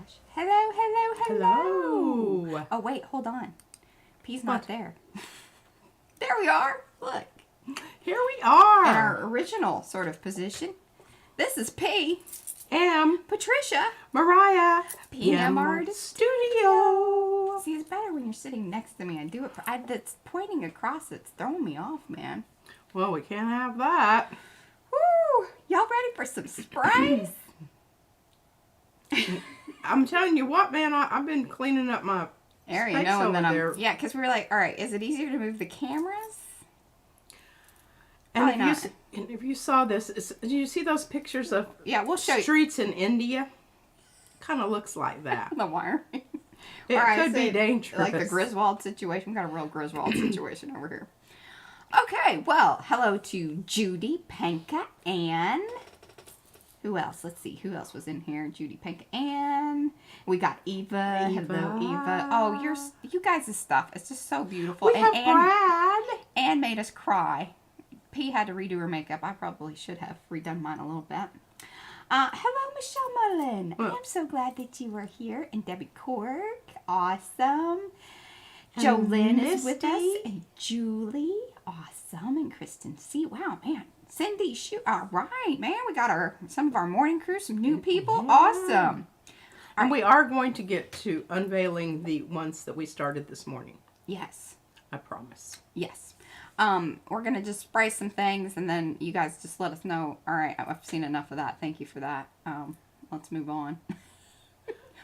gosh. Hello, hello, hello. Hello. Oh, wait, hold on. P's not there. There we are. Look. Here we are. In our original sort of position. This is P. M. Patricia. Mariah. PMR Studio. See, it's better when you're sitting next to me. I do it. That's pointing across. It's throwing me off, man. Well, we can't have that. Woo! Y'all ready for some sprays? I'm telling you what, man. I've been cleaning up my Area, space knowing over that there. yeah, because we were like, all right, is it easier to move the cameras? And Probably if you saw this, did you see those pictures of we'll show streets in India? Kind of looks like that. the wire. It could be dangerous. Like the Griswold situation. We've got a real Griswold situation over here. Okay, well, hello to Judy, Penka, Ann. Who else? Let's see. Who else was in here? Judy, Penka, Ann. We got Eva. Hello, Eva. Oh, you guys' stuff. It's just so beautiful. We have Brad. Ann made us cry. P had to redo her makeup. I probably should have redone mine a little bit. Hello, Michelle Mullen. I'm so glad that you were here. And Debbie Cork. Awesome. Jolynn is with us. And Julie. Awesome. And Kristen C. Wow, man. Cindy, shoot. All right, man. We got some of our morning crew, some new people. Yeah. Awesome. And we are going to get to unveiling the ones that we started this morning. Yes. I promise. Yes. We're going to just spray some things, and then you guys just let us know. All right, I've seen enough of that. Thank you for that. Let's move on.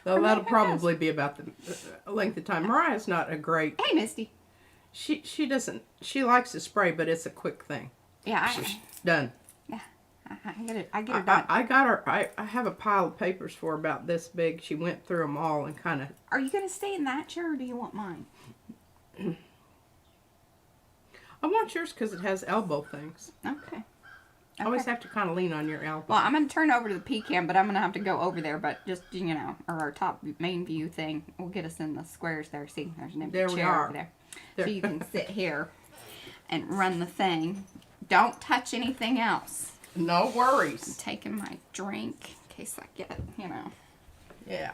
Well, that'll probably be about the length of time. Mariah's not a great... Hey, Misty. She doesn't... She likes to spray, but it's a quick thing. Yeah, done. Yeah, I get it. I get her done. I got her... I have a pile of papers for her about this big. She went through them all and kind of... Are you going to stay in that chair, or do you want mine? I want yours because it has elbow things. Okay. I always have to kind of lean on your elbow. Well, I'm going to turn over to the P-cam, but I'm going to have to go over there. But just, you know, or our top main view thing will get us in the squares there. See, there's an empty chair over there. So you can sit here and run the thing. Don't touch anything else. No worries. I'm taking my drink in case I get, you know. Yeah.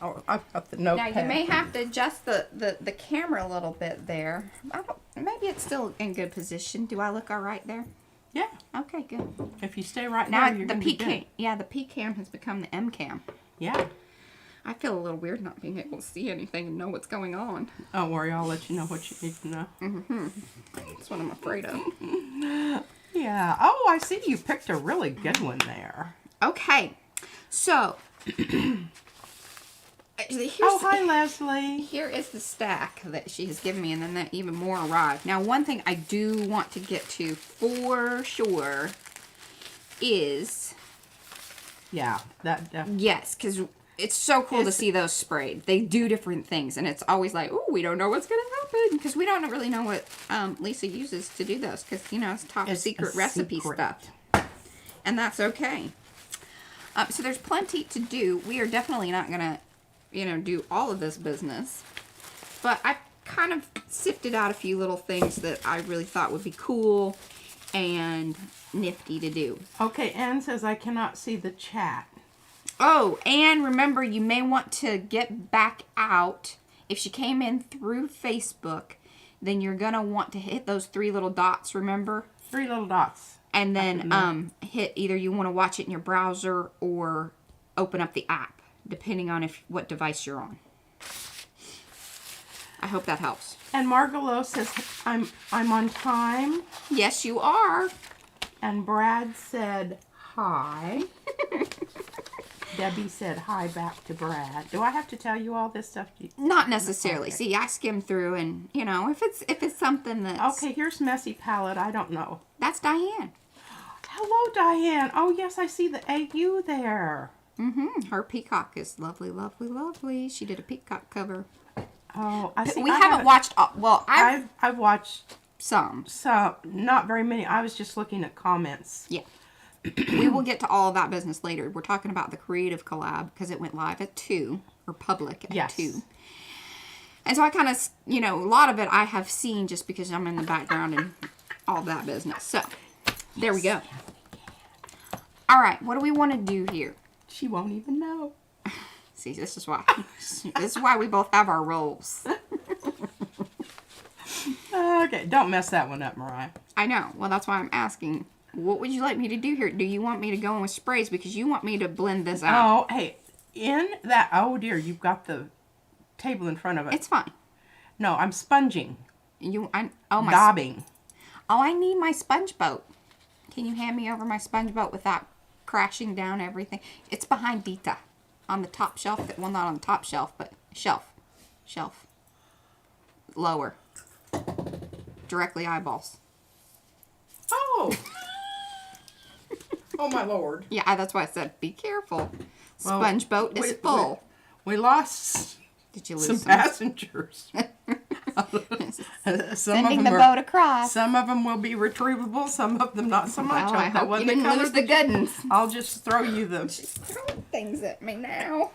Oh, I've got the notepad. Now, you may have to adjust the camera a little bit there. Maybe it's still in good position. Do I look all right there? Yeah. Okay, good. If you stay right now, there, you're going to be good. Yeah, the P-cam has become the M-cam. Yeah. I feel a little weird not being able to see anything and know what's going on. Don't worry, I'll let you know what you need to know. Mm-hmm. That's what I'm afraid of. Yeah. Oh, I see you picked a really good one there. Okay. So... hi, Leslie. Here is the stack that she has given me, and then that even more arrived. Now, one thing I do want to get to for sure is... Yeah, that... Yes, because it's so cool to see those sprayed. They do different things, and it's always like, oh, we don't know what's going to happen, because we don't really know what Lisa uses to do those, because, you know, it's top secret recipe stuff. And that's okay. So there's plenty to do. We are definitely not going to, you know, do all of this business. But I kind of sifted out a few little things that I really thought would be cool and nifty to do. Okay, Ann says I cannot see the chat. Oh, and remember, you may want to get back out. If she came in through Facebook, then you're going to want to hit those 3 little dots, remember? 3 little dots. And then hit either you want to watch it in your browser or open up the app, depending on what device you're on. I hope that helps. And Margalo says I'm on time. Yes, you are. And Brad said hi. Debbie said hi back to Brad. Do I have to tell you all this stuff? Not necessarily. Okay. See, I skim through, and you know, if it's something that's okay. Here's Messy Palette. I don't know. That's Diane. Hello, Diane. Oh yes, I see the AU there. Mm-hmm. Her peacock is lovely, lovely, lovely. She did a peacock cover. Oh, I see. We haven't watched. Well, I've watched some. So not very many. I was just looking at comments. Yeah. We will get to all of that business later. We're talking about the creative collab because it went live at 2 or public at 2. And so I kind of, you know, a lot of it I have seen just because I'm in the background and all that business. So there we go. All right, what do we want to do here? She won't even know. See, this is why. This is why we both have our roles. Okay, don't mess that one up, Mariah. I know. Well, that's why I'm asking. What would you like me to do here? Do you want me to go in with sprays because you want me to blend this out? Oh, hey, in that, oh dear, you've got the table in front of it. It's fine. No, I'm sponging. Daubing. Oh, I need my sponge boat. Can you hand me over my sponge boat without crashing down everything? It's behind Dita on the top shelf. Well, not on the top shelf, but shelf. Lower. Directly eyeballs. Oh. Oh, my Lord. Yeah, that's why I said be careful. Sponge boat is full. We lost Did you lose some passengers. Sending the boat across. Some of them will be retrievable, some of them not so much. Well, I hope you didn't lose the good ones. I'll just throw you them. She's throwing things at me now.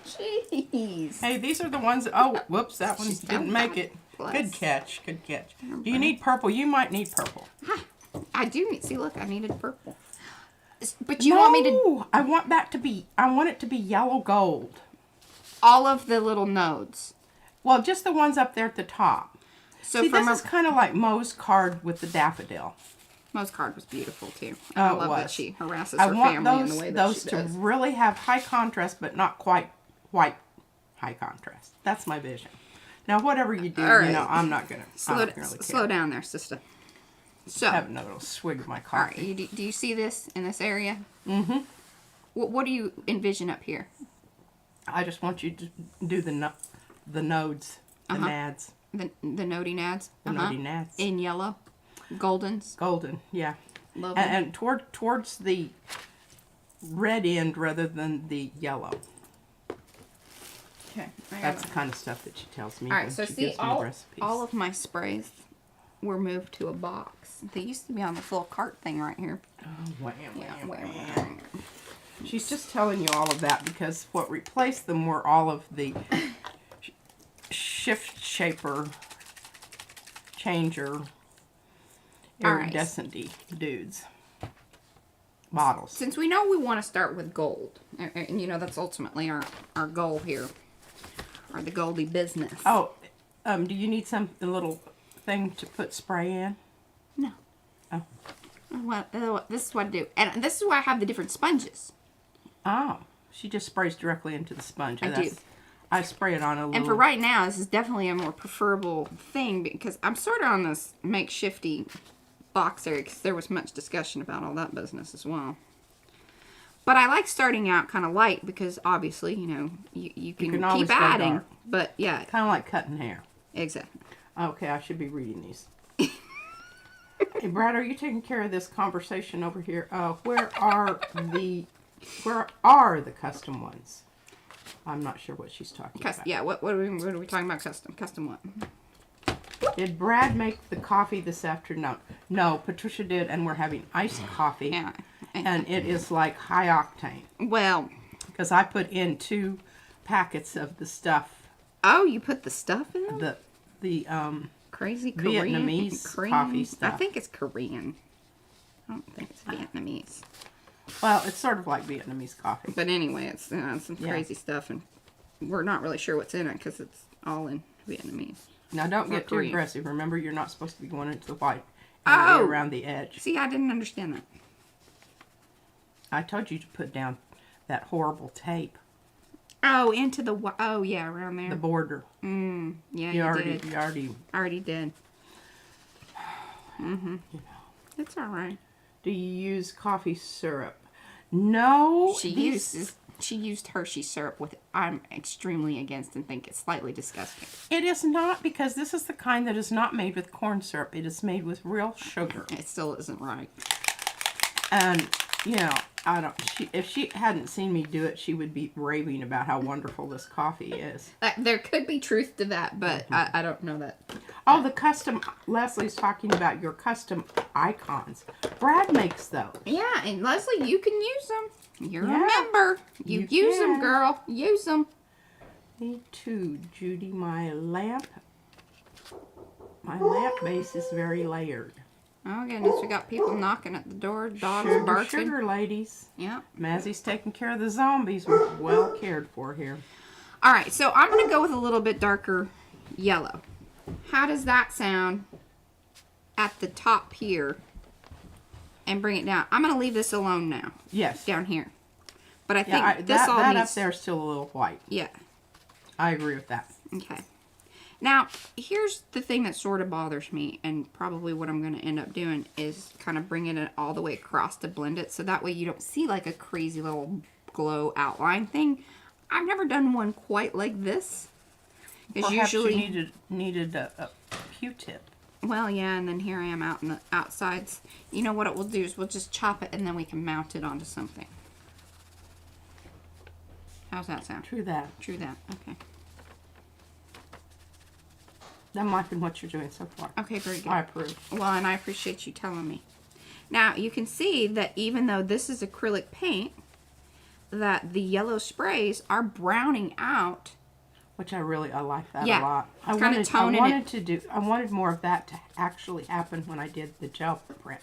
Jeez. Hey, these are the ones. Oh, whoops, that one didn't make it. Bless. Good catch. Good catch. Do you need purple? You might need purple. I do need. See, look, I needed purple. But you want me to? I want it to be yellow gold. All of the little nodes. Well, just the ones up there at the top. So see, from this is kind of like Moe's card with the daffodil. Moe's card was beautiful too. Oh, I love that she harasses her family in the way that those she to does. really have high contrast, but not quite white high contrast. That's my vision. Now, whatever you do, Right. you know, I'm not gonna slow down there, sister. So, have another little swig of my all right, coffee. do you see this in this area? Mm-hmm. What do you envision up here? I just want you to do the nodes, the nads. The noddy nads? The noddy nads. In yellow? Goldens? Golden, yeah. Lovely. And towards the red end rather than the yellow. Okay. That's the kind of stuff that she tells me. All right, when so she see, gives me recipes. all of my sprays were moved to a box. They used to be on this little cart thing right here. Oh, wham, wham, wham, wham. wham. She's just telling you all of that because what replaced them were all of the shift shaper, changer, iridescent-y dudes. Bottles. Since we know we want to start with gold, and you know that's ultimately our goal here, or the Goldie business. Oh, do you need a little thing to put spray in? No. Oh. Well, this is what I do. And this is why I have the different sponges. Oh. She just sprays directly into the sponge. I do. I spray it on a little... And for right now, this is definitely a more preferable thing because I'm sort of on this makeshifty box area because there was much discussion about all that business as well. But I like starting out kind of light because obviously, you know, you can always keep go adding. dark. But yeah. Kind of like cutting hair. Exactly. Okay, I should be reading these. Hey, Brad, are you taking care of this conversation over here? Where are the custom ones? I'm not sure what she's talking about. Yeah, what are we talking about? Custom what? Did Brad make the coffee this afternoon? No, Patricia did, and we're having iced coffee. Yeah. And it is like high octane. Well. Because I put in 2 packets of the stuff. Oh, you put the stuff in? The crazy Korean Vietnamese coffee stuff. I think it's Korean. I don't think it's Vietnamese. Well, it's sort of like Vietnamese coffee. But anyway, it's some crazy stuff, and we're not really sure what's in it because it's all in Vietnamese. Now, don't get too Korean. aggressive. Remember, you're not supposed to be going into the white area around the edge. See, I didn't understand that. I told you to put down that horrible tape. Oh, into the... Oh, yeah, around there. The border. Yeah, you You did. Already did. Mm-hmm. You know. It's all right. Do you use coffee syrup? No. She used Hershey syrup, with I'm extremely against and think it's slightly disgusting. It is not, because this is the kind that is not made with corn syrup. It is made with real sugar. It still isn't right. And, you know, if she hadn't seen me do it, she would be raving about how wonderful this coffee is. There could be truth to that, but I don't know that. Oh, the custom, Leslie's talking about your custom icons. Brad makes those. Yeah, and Leslie, you can use them. You're Yeah, a member. You use them, can. girl. Use them. Me too, Judy. My lamp base is very layered. Oh goodness, we got people knocking at the door. Dogs Sugar, barking. sugar, ladies. Yeah. Mazzy's taking care of the zombies. We're well cared for here. All right, so I'm going to go with a little bit darker yellow. How does that sound at the top here and bring it down? I'm going to leave this alone now. Yes. Down here. But I think this that, all that needs... up there is still a little white. Yeah. I agree with that. Okay. Now, here's the thing that sort of bothers me, and probably what I'm going to end up doing is kind of bringing it all the way across to blend it, so that way you don't see like a crazy little glow outline thing. I've never done one quite like this. Because usually you needed a Q-tip. Well, yeah, and then here I am out in the outsides. You know what it will do is we'll just chop it and then we can mount it onto something. How's that sound? True that. True that. Okay. I'm liking what you're doing so far. Okay, very good. I approve. Well, and I appreciate you telling me. Now, you can see that even though this is acrylic paint, that the yellow sprays are browning out. Which I like that Yeah, a lot. I it's kinda toning it. I wanted more of that to actually happen when I did the gel print.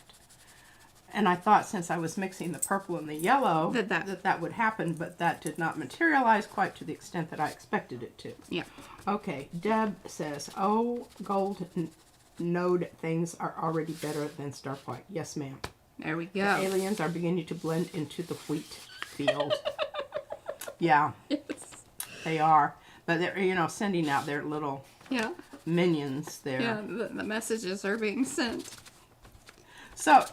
And I thought since I was mixing the purple and the yellow that would happen, but that did not materialize quite to the extent that I expected it to. Yeah. Okay, Deb says, oh, gold node things are already better than Stark White. Yes, ma'am. There we go. The aliens are beginning to blend into the wheat field. Yeah. Yes. They are. But they're, you know, sending out their little minions there. Yeah, the messages are being sent. So,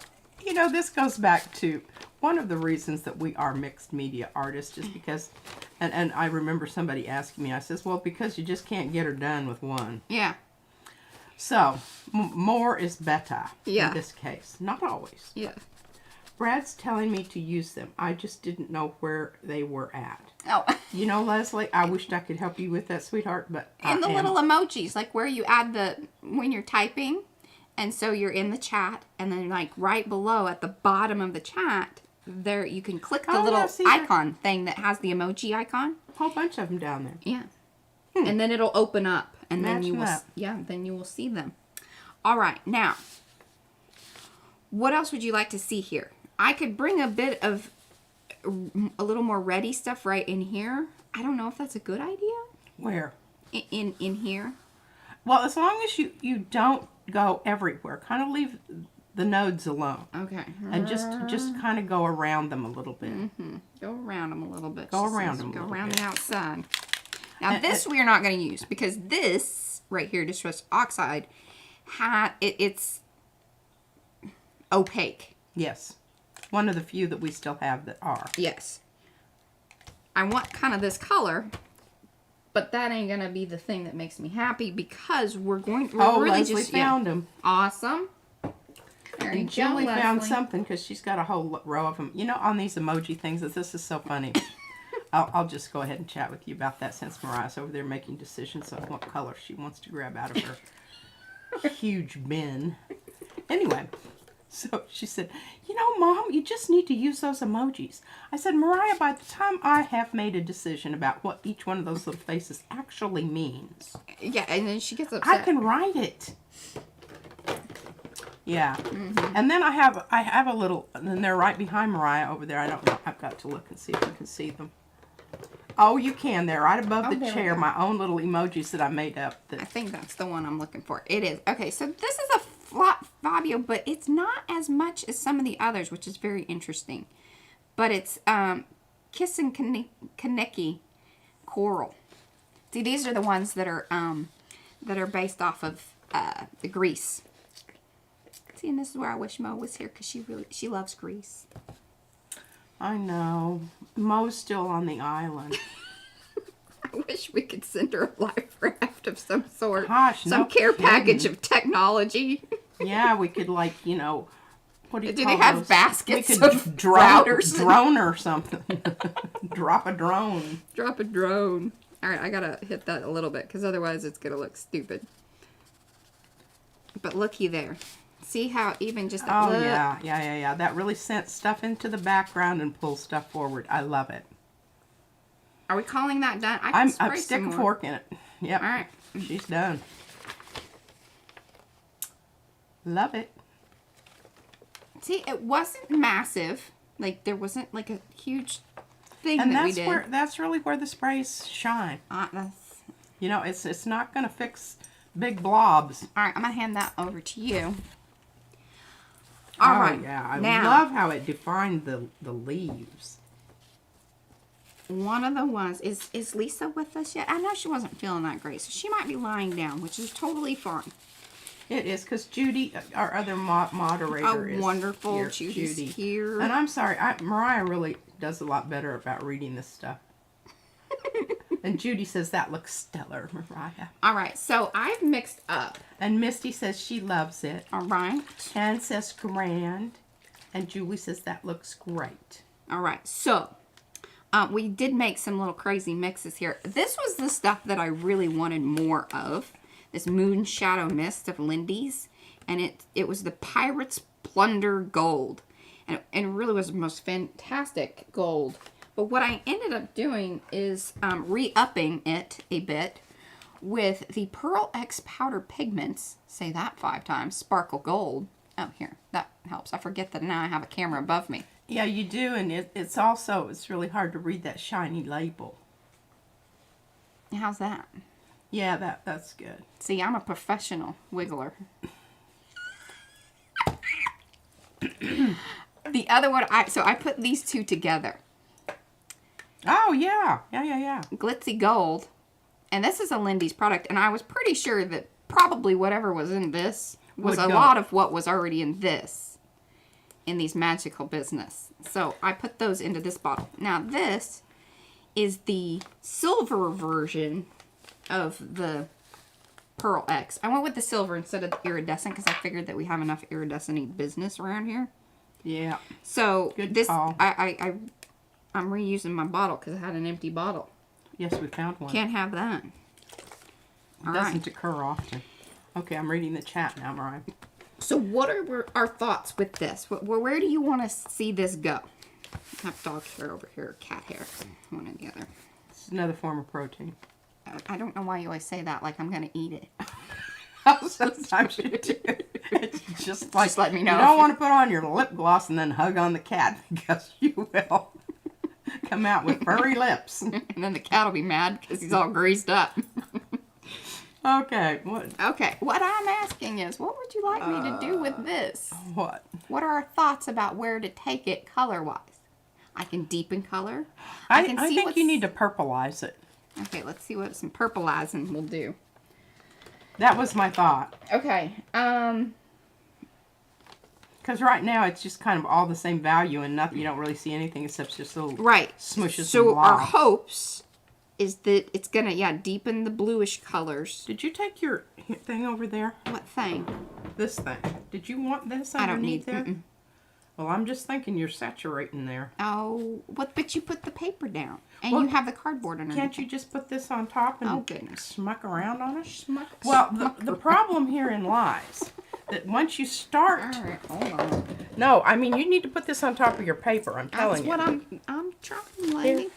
you know, this goes back to one of the reasons that we are mixed media artists is because, and I remember somebody asking me, I says, well, because you just can't get her done with one. Yeah. So, more is better in this case. Not always. Yeah. Brad's telling me to use them. I just didn't know where they were at. Oh. You know, Leslie, I wished I could help you with that, sweetheart, but And the little emojis, like where you add when you're typing, and so you're in the chat, and then like right below at the bottom of the chat, there you can click the little icon thing that has the emoji icon. A whole bunch of them down there. Yeah. And then it'll open up, and then you will, then you will see them. All right, now, what else would you like to see here? I could bring a bit of a little more ready stuff right in here. I don't know if that's a good idea. Where? In here. Well, as long as you don't go everywhere, kind of leave the nodes alone. Okay. And just kind of go around them a little bit. Mm-hmm. Go around them a little bit. Go around them. Go around the outside. Now this we are not going to use because this right here, distress oxide, it's opaque. Yes. One of the few that we still have that are. Yes. I want kind of this color, but that ain't gonna be the thing that makes me happy because we're really Leslie just found them. Awesome. There you go, Julie found Leslie. something because she's got a whole row of them. You know, on these emoji things, this is so funny. I'll just go ahead and chat with you about that since Mariah's over there making decisions on what color she wants to grab out of her huge bin. Anyway. So she said, you know, Mom, you just need to use those emojis. I said, Mariah, by the time I have made a decision about what each one of those little faces actually means. Yeah, and then she gets upset. I can write it. Yeah. Mm-hmm. And then I have a little, and they're right behind Mariah over there. I don't know. I've got to look and see if you can see them. Oh, you can. They're right above the chair. My own little emojis that I made up. I think that's the one I'm looking for. It is. Okay, so this is a Fabio, but it's not as much as some of the others, which is very interesting. But it's Kiss and Kaneki Coral. See, these are the ones that are based off of the Greece. See, and this is where I wish Mo was here because she loves Greece. I know. Mo's still on the island. I wish we could send her a life raft of some sort. Gosh, some care package of technology. Yeah, we could, like, you know, what do you call they have those? baskets We could of routers. Drone or something. Drop a drone. Drop a drone. All right, I gotta hit that a little bit because otherwise it's gonna look stupid. But looky there. See how even just a little... yeah. That really sent stuff into the background and pulls stuff forward. I love it. Are we calling that done? I'm stick a fork in it. Yep. All right. She's done. Love it. See, it wasn't massive. Like, there wasn't, like, a huge thing And that we did. that's really where the sprays shine. That's... You know, it's not going to fix big blobs. All right, I'm going to hand that over to you. All right. Yeah, I now, love how it defined the leaves. One of the ones, is Lisa with us yet? I know she wasn't feeling that great, so she might be lying down, which is totally fine. It is, because Judy, our other moderator, is wonderful here. Judy's here. And I'm sorry, Mariah really does a lot better about reading this stuff. And Judy says, that looks stellar, Mariah. All right, so I've mixed up. And Misty says she loves it. All right. Ann says grand. And Julie says that looks great. All right, so we did make some little crazy mixes here. This was the stuff that I really wanted more of. This Moon Shadow Mist of Lindy's. And it was the Pirate's Plunder Gold. And it really was the most fantastic gold. But what I ended up doing is re-upping it a bit with the Pearl X Powder Pigments. Say that 5 times. Sparkle Gold. Oh, here. That helps. I forget that now I have a camera above me. Yeah, you do. And it's also, it's really hard to read that shiny label. How's that? Yeah, that's good. See, I'm a professional wiggler. The other one, I put these two together. Oh, yeah. Yeah. Glitzy Gold. And this is a Lindy's product. And I was pretty sure that probably whatever was in this was a lot of what was already in this. In these magical business. So I put those into this bottle. Now this is the silver version of the Pearl X. I went with the silver instead of the iridescent because I figured that we have enough iridescent-y business around here. Yeah. So good this, call. I'm reusing my bottle because I had an empty bottle. Yes, we found one. Can't have that. It doesn't occur often. Okay, I'm reading the chat now, Mariah. So what are our thoughts with this? Where do you want to see this go? I have dog hair over here, cat hair, one or the other. It's another form of protein. I don't know why you always say that like I'm going to eat it. Sometimes you do. It's just like, Just let me know. You don't want to put on your lip gloss and then hug on the cat because you will come out with furry lips. And then the cat will be mad because he's all greased up. Okay. What I'm asking is, what would you like me to do with this? What? What are our thoughts about where to take it color-wise? I can deepen color. I think you need to purplize it. Okay, let's see what some purplizing will do. That was my thought. Okay. Because right now it's just kind of all the same value and nothing. You don't really see anything except just little smushes. So and blobs. our hopes is that it's gonna deepen the bluish colors. Did you take your thing over there? What thing? This thing. Did you want this I don't underneath need there? Well, I'm just thinking you're saturating there. Oh, but you put the paper down and you have the cardboard underneath. Can't you just put this on top and goodness, smuck around on it? Smuck. Well, the problem herein lies that once you start. All right, hold on. No, I mean you need to put this on top of your paper. I'm telling That's you. what I'm trying, lady.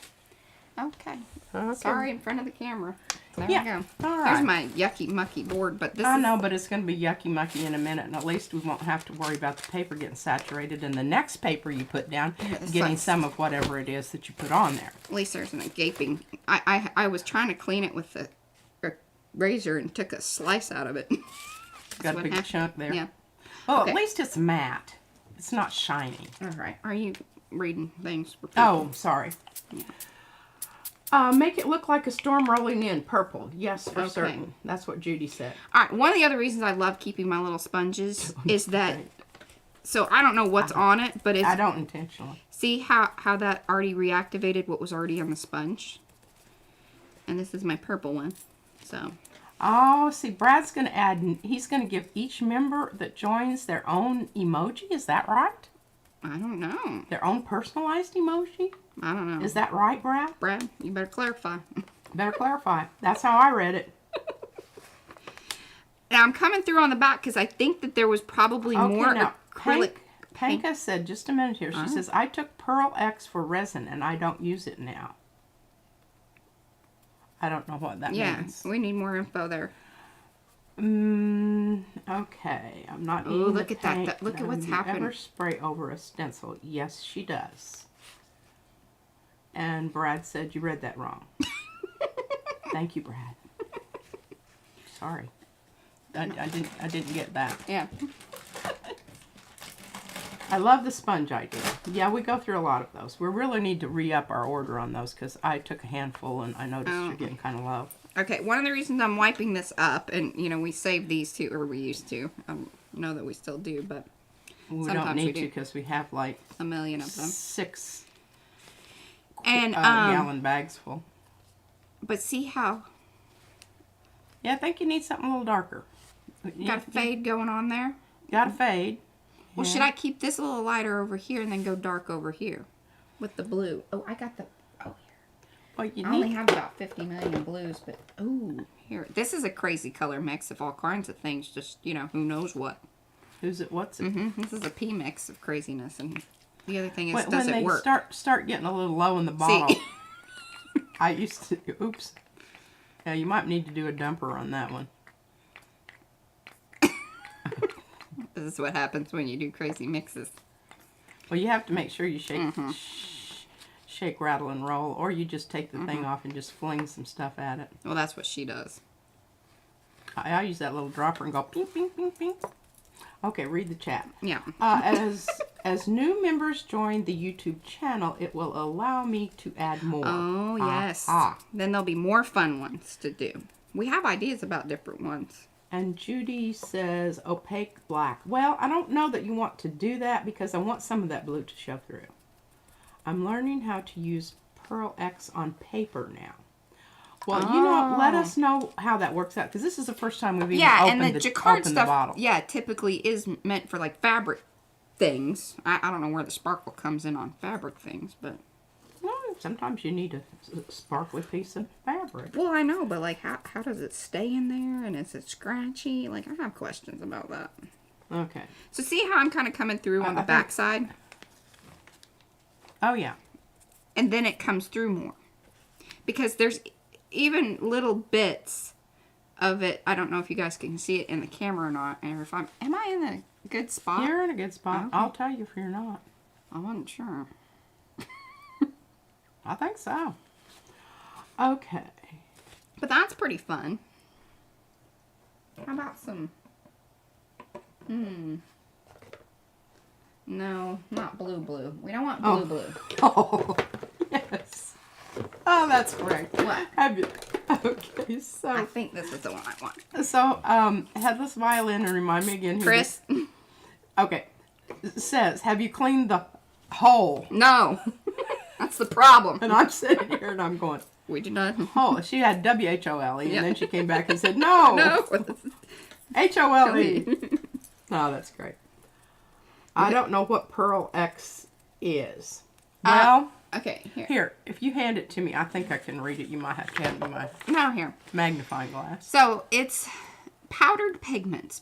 Okay. Okay. Sorry, in front of the camera. There Yeah, we go. all There's right. my yucky mucky board, but this I is... know, but it's going to be yucky mucky in a minute, and at least we won't have to worry about the paper getting saturated and the next paper you put down getting some of whatever it is that you put on there. At least there's a gaping... I was trying to clean it with the razor and took a slice out of it. Got a big chunk there. Yeah. Well, Okay. at least it's matte. It's not shiny. All right. Are you reading things for people? Oh, sorry. Yeah. Make it look like a storm rolling in. Purple. Yes, for Okay. certain. That's what Judy said. All right. One of the other reasons I love keeping my little sponges is that... So I don't know what's on it, but it's... I don't intentionally. See how that already reactivated what was already on the sponge? And this is my purple one. So... Oh, see, Brad's going to add... He's going to give each member that joins their own emoji. Is that right? I don't know. Their own personalized emoji? I don't know. Is that right, Brad? Brad, you better clarify. Better clarify. That's how I read it. Now, I'm coming through on the back because I think that there was probably more acrylic. Panka said, just a minute here. She says, I took Pearl X for resin and I don't use it now. I don't know what that means. Yeah, we need more info there. Okay, I'm not Oh, eating look the at that. paint. Look at what's Do you happening. ever spray over a stencil? Yes, she does. And Brad said you read that wrong. Thank you, Brad. Sorry. I didn't get that. Yeah. I love the sponge idea. Yeah, we go through a lot of those. We really need to re-up our order on those because I took a handful and I noticed you're getting kind of low. Okay, one of the reasons I'm wiping this up, and you know, we saved these two, or we used to. I don't know that we still do, but We sometimes don't we need do. to because we have like A million of them. 6 And gallon bags full. but see how Yeah, I think you need something a little darker. got a fade going on there? Got a fade. Well, Yeah. should I keep this a little lighter over here and then go dark over here with the blue? Oh, I got the. Oh, Well, you I only need. have about 50 million blues, but ooh, here. This is a crazy color mix of all kinds of things. Just, you know, who knows what. Who's it? What's it? This is a P mix of craziness, and the other thing is, When does it they work? start getting a little low in the bottle, I used to. Oops. Yeah, you might need to do a dumper on that one. This is what happens when you do crazy mixes. Well, you have to make sure you shake, shake, rattle, and roll, or you just take the thing off and just fling some stuff at it. Well, that's what she does. I use that little dropper and go ping, ping, ping, ping. Okay, read the chat. Yeah. As new members join the YouTube channel, it will allow me to add more. Oh, yes. Then there'll be more fun ones to do. We have ideas about different ones. And Judy says opaque black. Well, I don't know that you want to do that because I want some of that blue to show through. I'm learning how to use Pearl X on paper now. Well, you know, let us know how that works out because this is the first time we've even opened the jacquard stuff, bottle. yeah, typically is meant for like fabric things. I don't know where the sparkle comes in on fabric things, but Well, sometimes you need a sparkly piece of fabric. well, I know, but like how does it stay in there and is it scratchy? Like I have questions about that. Okay. So see how I'm kind of coming through on the back side, Oh, yeah. and then it comes through more because there's even little bits of it. I don't know if you guys can see it in the camera or not, and if am I in a good spot? You're in a good spot. Okay. I'll tell you if you're not. I wasn't sure. I think so. Okay. But that's pretty fun. How about some... No, not blue. We don't want blue. Oh, yes. Oh, that's great. What? Have you? Okay, I so think this is the one I want. Headless Violin, and remind me again. Chris? Okay. Says, have you cleaned the hole? No. That's the problem. And I'm sitting here and I'm going, We do not. oh, she had WHOLE, Yeah. and then she came back and said, no, No. HOLE. Oh, that's great. I don't know what Pearl X is. Well, Okay, here. here, if you hand it to me, I think I can read it. You might have to hand me my No, here. magnifying glass. So, it's powdered pigments.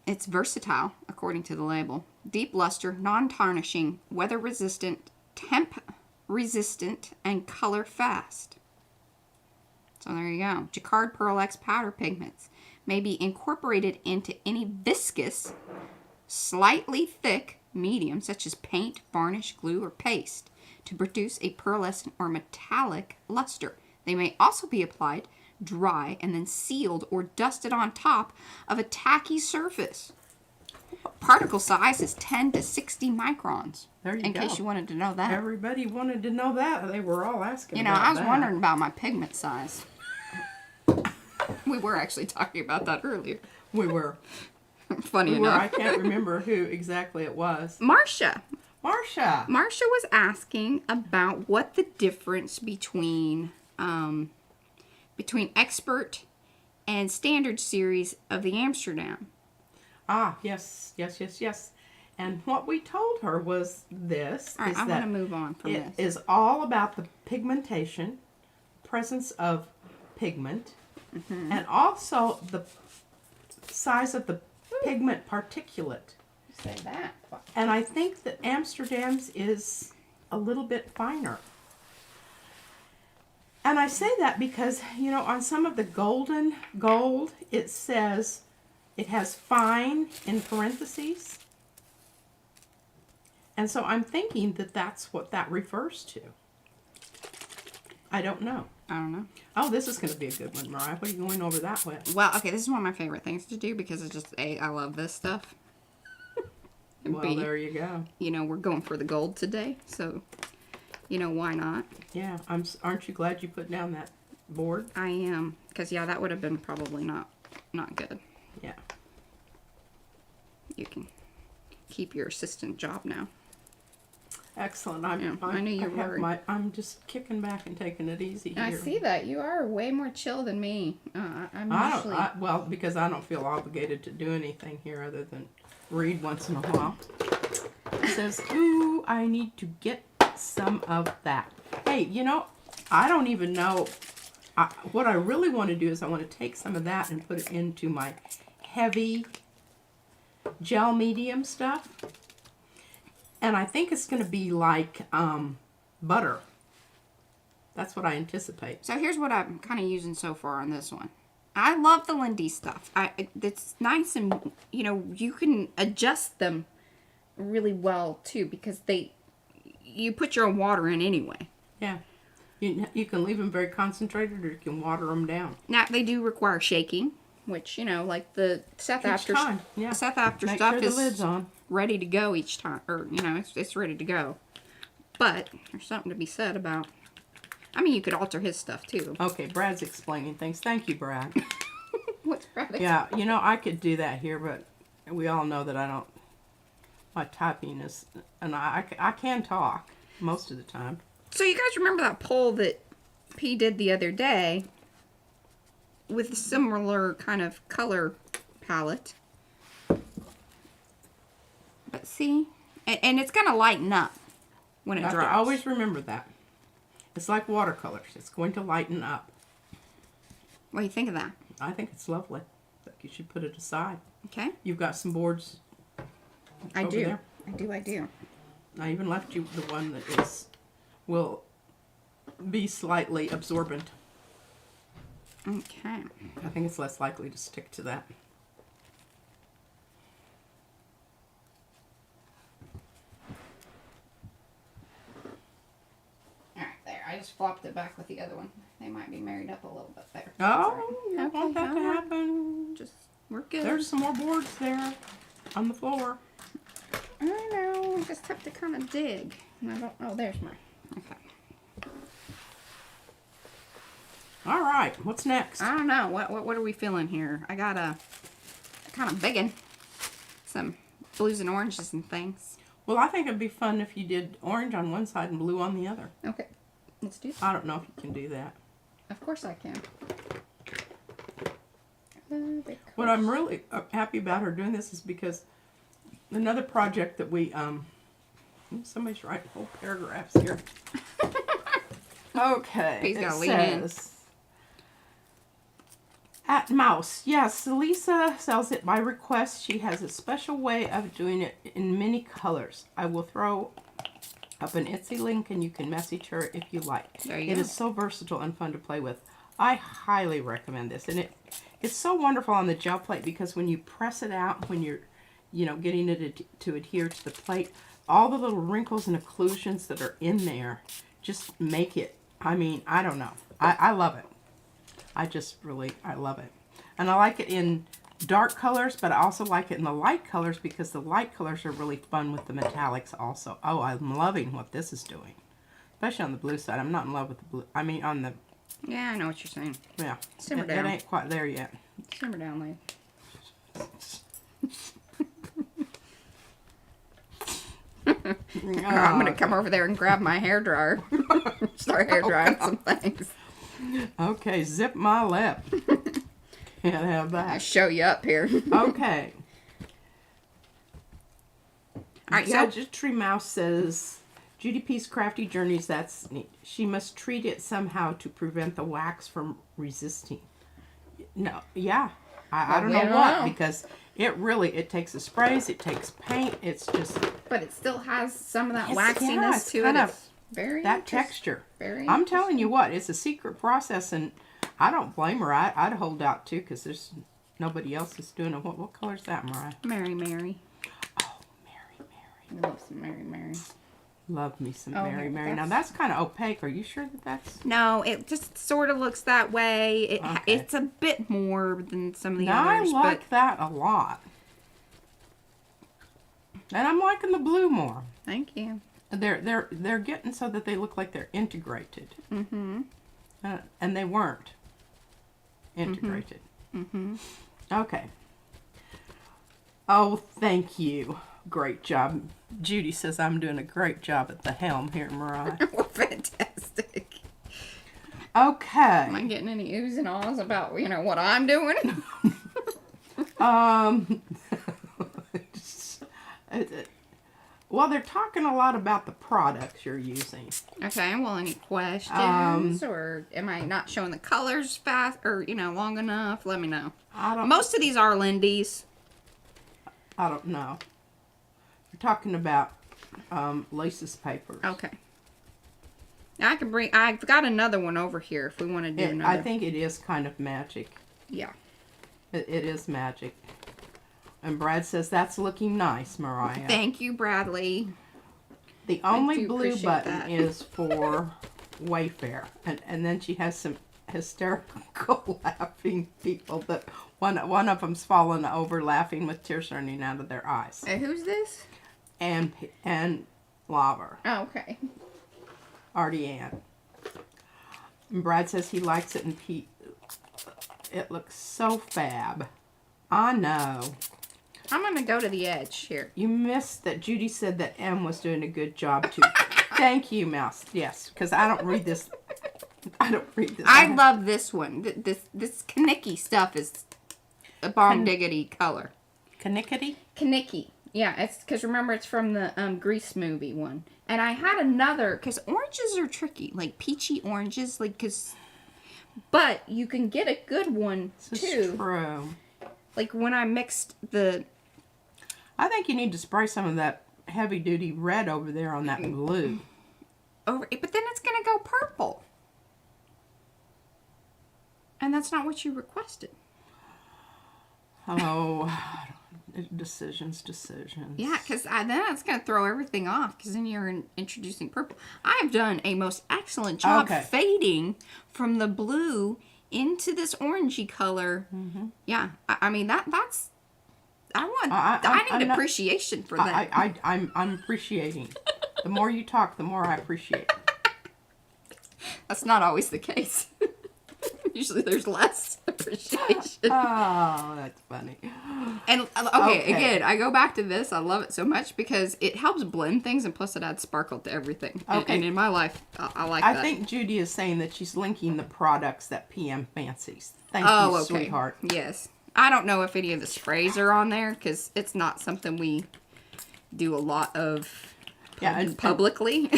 It's versatile, according to the label. Deep luster, non-tarnishing, weather-resistant, temp-resistant, and color-fast. So there you go. Jacquard Pearl X powder pigments may be incorporated into any viscous, slightly thick medium, such as paint, varnish, glue, or paste, to produce a pearlescent or metallic luster. They may also be applied dry and then sealed or dusted on top of a tacky surface. Particle size is 10 to 60 microns. There you in go. case you wanted to know that. Everybody wanted to know that. They were all asking You know, about I was that. wondering about my pigment size. We were actually talking about that earlier. We were. Funny We were. enough. I can't remember who exactly it was. Marcia Marcia. was asking about what the difference between expert and standard series of the Amsterdam. Ah, yes. And what we told her was this. All right, is I want that to move on from it this. is all about the pigmentation, presence of pigment, and also the size of the pigment particulate. Say that. And I think that Amsterdam's is a little bit finer. And I say that because, you know, on some of the golden gold, it says it has fine in parentheses. And so I'm thinking that that's what that refers to. I don't know. I don't know. Oh, this is going to be a good one, Mariah. What are you going over that with? Well, okay, this is one of my favorite things to do because it's just, A, I love this stuff. And Well, B, there you go. you know, we're going for the gold today, so, you know, why not? Yeah, aren't you glad you put down that board? I am, because, yeah, that would have been probably not good. Yeah. You can keep your assistant job now. Excellent. I knew you were. I'm just kicking back and taking it easy here. I see that. You are way more chill than me. I'm usually... Well, because I don't feel obligated to do anything here other than read once in a while. It says, ooh, I need to get some of that. Hey, you know, I don't even know. What I really want to do is I want to take some of that and put it into my heavy gel medium stuff. And I think it's going to be like butter. That's what I anticipate. So here's what I'm kind of using so far on this one. I love the Lindy stuff. It's nice, and you know, you can adjust them really well too because you put your own water in anyway. Yeah. You can leave them very concentrated or you can water them down. Now, they do require shaking, which, you know, like the Seth After Make stuff sure the is lid's on. ready to go each time. Or, you know, it's ready to go. But there's something to be said about... I mean, you could alter his stuff, too. Okay, Brad's explaining things. Thank you, Brad. What's Brad explaining? Yeah, you know, I could do that here, but we all know that I don't... My typing is... And I can talk most of the time. So you guys remember that poll that P did the other day with a similar kind of color palette? But see? And it's going to lighten up when it I have dries. to always remember that. It's like watercolors. It's going to lighten up. What do you think of that? I think it's lovely. I think you should put it aside. Okay. You've got some boards I over do. there. I do. I even left you the one that will be slightly absorbent. Okay. I think it's less likely to stick to that. Alright, there. I just flopped it back with the other one. They might be married up a little bit there. Oh, you don't Okay, want that to alright. happen. Just, we're good. There's some more boards there on the floor. I know. I just have to kind of dig. And I don't... Oh, there's mine. Okay. All right, what's next? I don't know. What are we feeling here? I got a kind of biggin. Some blues and oranges and things. Well, I think it'd be fun if you did orange on one side and blue on the other. Okay. Let's do that. I don't know if you can do that. Of course I can. What I'm really happy about her doing this is because another project that we, somebody's writing whole paragraphs here. Okay. He's it gotta lean in. says, At Mouse, yes, Lisa sells it by request. She has a special way of doing it in many colors. I will throw up an Etsy link and you can message her if you like. There you It go. is so versatile and fun to play with. I highly recommend this. And it's so wonderful on the gel plate because when you press it out, when you're, you know, getting it to adhere to the plate, all the little wrinkles and occlusions that are in there just make it, I mean, I don't know. I love it. I love it. And I like it in dark colors, but I also like it in the light colors because the light colors are really fun with the metallics also. Oh, I'm loving what this is doing. Especially on the blue side. I'm not in love with the blue. I mean, on the... Yeah, I know what you're saying. Yeah. Simmer down. It ain't quite there yet. Simmer down, lady. I'm going to come over there and grab my hairdryer. Start hair drying some things. Okay, zip my lip. Can't have I'll that. show you up here. Okay. Alright, so Sagittary Mouse says, Judy P's Crafty Journeys, that's neat. She must treat it somehow to prevent the wax from resisting. No, yeah. I don't know what, because it takes the sprays, it takes paint, it's just... but it still has some of that It's- waxiness it's to kind it. of Very that texture. Very I'm telling you what, it's a secret process, and I don't blame her. I'd hold out too, because there's nobody else is doing it. What color is that, Mariah? Mary Mary. Oh, Mary Mary. I love some Mary Mary. Love me some Oh, Mary Mary. that's- Now that's kind of opaque. Are you sure that that's? No, it just sort of looks that way. Okay. It's a bit more than some of the Now others, I like that a lot. And I'm liking the blue more. Thank you. They're getting so that they look like they're integrated. Mm-hmm. And they weren't integrated. Mm-hmm. Okay. Oh, thank you. Great job. Judy says I'm doing a great job at the helm here, Mariah. Well, fantastic. Okay. Am I getting any oohs and ahs about, what I'm doing? Well, they're talking a lot about the products you're using. Okay, well, any questions? Or am I not showing the colors fast or, long enough? Let me know. Most of these are Lindy's. I don't know. We're talking about laces papers. Okay. I've got another one over here if we want to do another. I think it is kind of magic. Yeah. It is magic. And Brad says that's looking nice, Mariah. Thank you, Bradley. The only do blue appreciate button that. is for Wayfair. And then she has some hysterical laughing people that one of them's fallen over laughing with tears running out of their eyes. Hey, who's this? And Lava. Oh, okay. Artie Ann. And Brad says he likes it, and Pete, it looks so fab. I know. I'm going to go to the edge here. You missed that Judy said that M was doing a good job too. Thank you, Mouse. Yes, because I don't read this. I love this one. This Kanicki stuff is a bomb diggity color. Kanicki? Kanicki. Yeah, it's because remember it's from the Grease movie one. And I had another, because oranges are tricky, like peachy oranges, but you can get a good one This too. is true. Like when I mixed the... I think you need to spray some of that heavy duty red over there on that blue. But then it's going to go purple. And that's not what you requested. Oh, decisions. Yeah, because then it's going to throw everything off, because then you're introducing purple. I have done a most excellent job fading from the blue into this orangey color. Mm-hmm. Yeah, I mean, that's... I need appreciation for that. I'm appreciating. The more you talk, the more I appreciate. That's not always the case. Usually there's less appreciation. Oh, that's funny. And okay, again, I go back to this. I love it so much because it helps blend things, and plus it adds sparkle to everything. Okay. And in my life, I like that. I think Judy is saying that she's linking the products that PM fancies. Thank you, sweetheart. Yes. I don't know if any of the sprays are on there because it's not something we do a lot of publicly.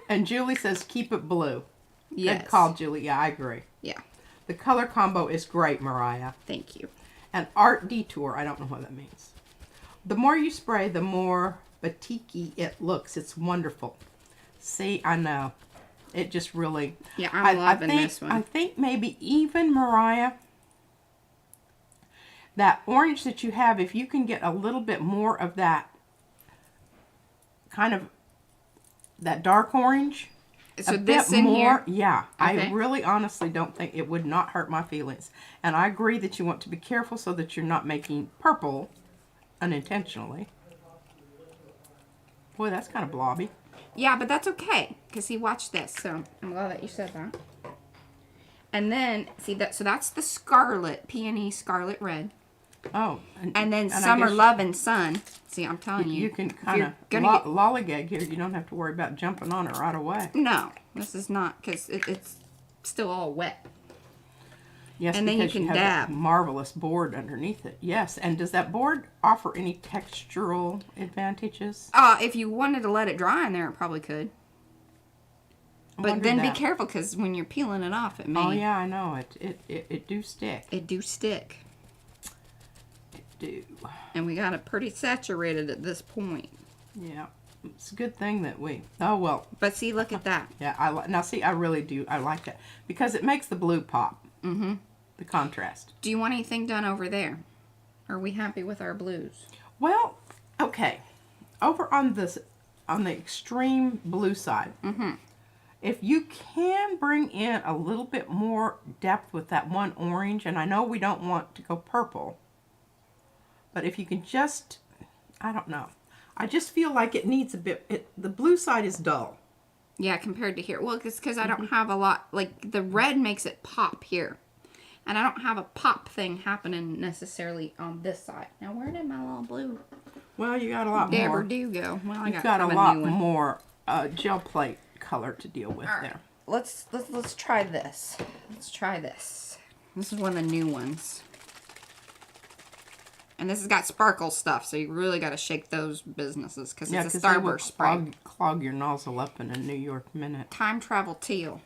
And Julie says keep it blue. Yes. Good call, Julie. Yeah, I agree. Yeah. The color combo is great, Mariah. Thank you. And Art Detour, I don't know what that means. The more you spray, the more batik-y it looks. It's wonderful. See, I know. It just really... Yeah, I'm loving this one. I think maybe even, Mariah, that orange that you have, if you can get a little bit more of that kind of, that dark orange... So this in here? Yeah. Okay. I really honestly don't think it would not hurt my feelings. And I agree that you want to be careful so that you're not making purple unintentionally. Boy, that's kind of blobby. Yeah, but that's okay. Because he watched this. So I'm glad that you said that. And then, see, so that's the Scarlet, Peony Scarlet Red. Oh. And then Summer Love and Sun. See, I'm telling you. You can kind of lollygag here. You don't have to worry about jumping on it right away. No, this is not, because it's still all wet. Yes, and then you can have dab. That marvelous board underneath it. Yes, and does that board offer any textural advantages? If you wanted to let it dry in there, it probably could. But then be careful, because when you're peeling it off, it may... Oh, yeah, I know. It do stick. It do stick. It do. And we got it pretty saturated at this point. Yeah. It's a good thing that we, oh well. But see, look at that. Yeah, now see, I really do, I like that. Because it makes the blue pop. Mm-hmm. The contrast. Do you want anything done over there? Are we happy with our blues? Well, okay. Over on the extreme blue side, if you can bring in a little bit more depth with that one orange, and I know we don't want to go purple, but if you can just, I don't know. I just feel like it needs a bit, the blue side is dull. Yeah, compared to here. Well, it's because I don't have a lot, like the red makes it pop here. And I don't have a pop thing happening necessarily on this side. Now, where did my little blue Well, you got a lot dabber more. do go? Well, I You've got a lot new one. more gel plate color to deal with there. Let's try this. Let's try this. This is one of the new ones. And this has got sparkle stuff, so you really got to shake those businesses because it's a starburst spray. Clog your nozzle up in a New York minute. Time travel teal.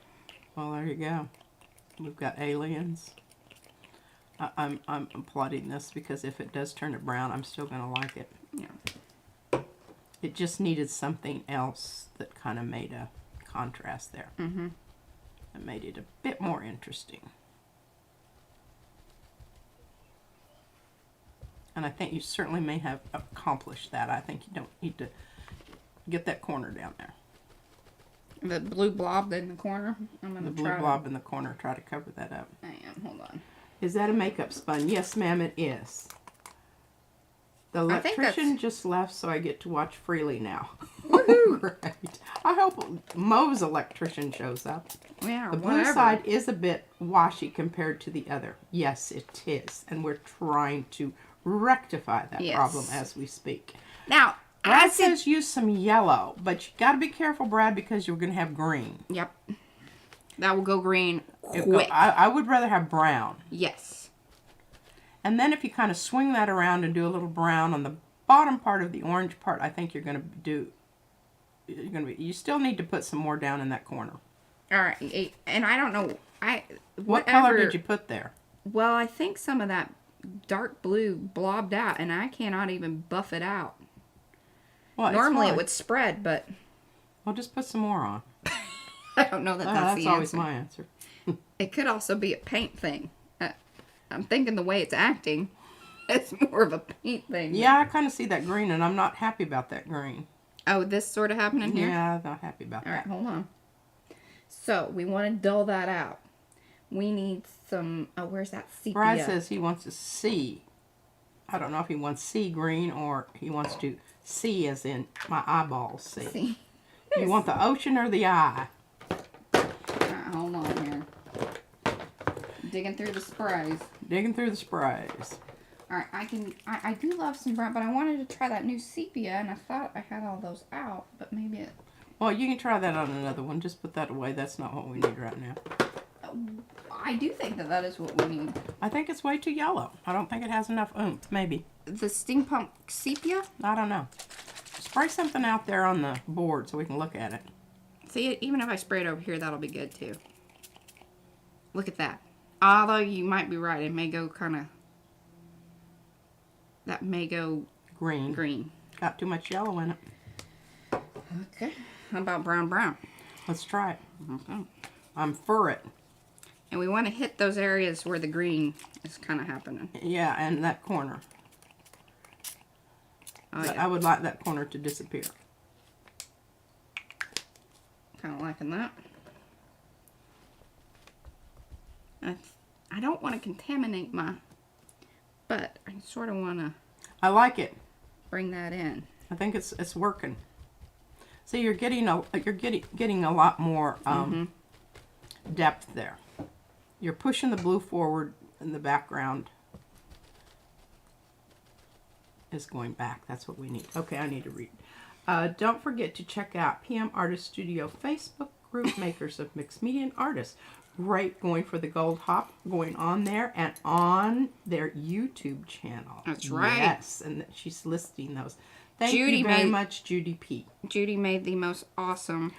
Well, there you go. We've got aliens. I'm applauding this because if it does turn it brown, I'm still going to like it. Yeah. It just needed something else that kind of made a contrast there. Mm-hmm. It made it a bit more interesting. And I think you certainly may have accomplished that. I think you don't need to get that corner down there. The blue blob in the corner. I'm gonna The blue blob in the corner. Try to cover that up. I am. Hold on. Is that a makeup spun? Yes, ma'am, it is. The electrician just left, so I get to watch freely now. Woohoo! Great. I hope Mo's electrician shows up. Yeah, The blue side is a bit washy compared to the other. Yes, it is. And we're trying to rectify that problem as we speak. Now, Brad says use some yellow, but you got to be careful, Brad, because you're going to have green. Yep. That will go green quick. I would rather have brown. Yes. And then if you kind of swing that around and do a little brown on the bottom part of the orange part, I think you're going to do, you still need to put some more down in that corner. All right. And I don't know. What color did you put there? Well, I think some of that dark blue blobbed out, and I cannot even buff it out. Well, normally it would spread, but... Well, just put some more on. I don't know that that's the answer. That's always my answer. It could also be a paint thing. I'm thinking the way it's acting, it's more of a paint thing. Yeah, I kind of see that green, and I'm not happy about that green. Oh, this sort of happening here? Yeah, I'm not happy about that. All right, hold on. So, we want to dull that out. We need some... Oh, where's that sepia? Brad says he wants to see. I don't know if he wants sea green or he wants to see as in my eyeballs see. You want the ocean or the eye? Alright, hold on here. Digging through the sprays. Digging through the sprays. Alright, I do love some brown, but I wanted to try that new sepia, and I thought I had all those out, but maybe it... Well, you can try that on another one. Just put that away. That's not what we need right now. I do think that is what we need. I think it's way too yellow. I don't think it has enough oomph. Maybe. The steampunk sepia? I don't know. Spray something out there on the board so we can look at it. See, even if I spray it over here, that'll be good too. Look at that. Although you might be right, it may go kind of... That may go... Green. Got too much yellow in it. Okay. How about brown? Let's try it. Okay. I'm for it. And we want to hit those areas where the green is kind of happening. Yeah, and that corner. Oh, yeah. I would like that corner to disappear. Kind of liking that. I don't want to contaminate but I sort of want to... I like it. Bring that in. I think it's working. See, you're getting a lot more depth there. You're pushing the blue forward, and the background is going back. That's what we need. Okay, I need to read. Don't forget to check out PM Artist Studio Facebook group, Makers of Mixed Media and Artists. Great going for the gold hop going on there and on their YouTube channel. That's right. Yes, and she's listing those. Thank you very much, Judy P. Judy made the most awesome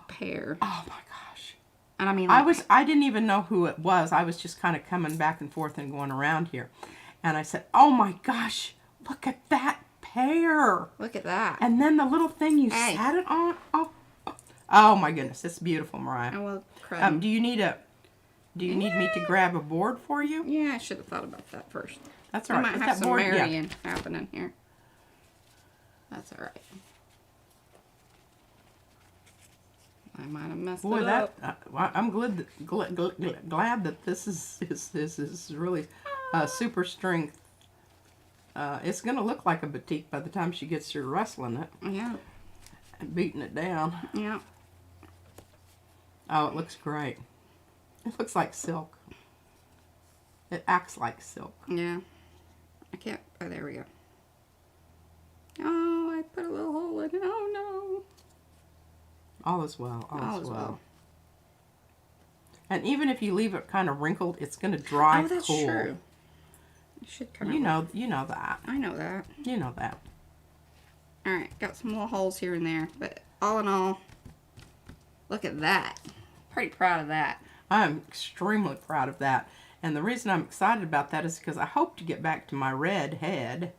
pair. Oh my gosh. And I mean, like, I didn't even know who it was. I was just kind of coming back and forth and going around here. And I said, oh my gosh, look at that hair. Look at that. And then the little thing you Hey. sat it on. Oh my goodness, it's beautiful, Mariah. Oh, well, crud. Do you need me to grab a board for you? Yeah, I should have thought about that first. That's I all might right. Put have that some board, marrying happening here. That's all right. I might have messed Boy, it up. I'm glad that this is really super strength. It's gonna look like a batik by the time she gets through wrestling it Yeah. and beating it down. Yeah. Oh, it looks great. It looks like silk. It acts like silk. Yeah. I can't. Oh, there we go. Oh, I put a little hole in it. Oh, no. All is well. All is well. And even if you leave it kind of wrinkled, it's going to dry Oh, that's cool. true. I should kind of. You know that. I know that. You know that. All right, got some little holes here and there, but all in all, look at that. Pretty proud of that. I'm extremely proud of that. And the reason I'm excited about that is because I hope to get back to my red head,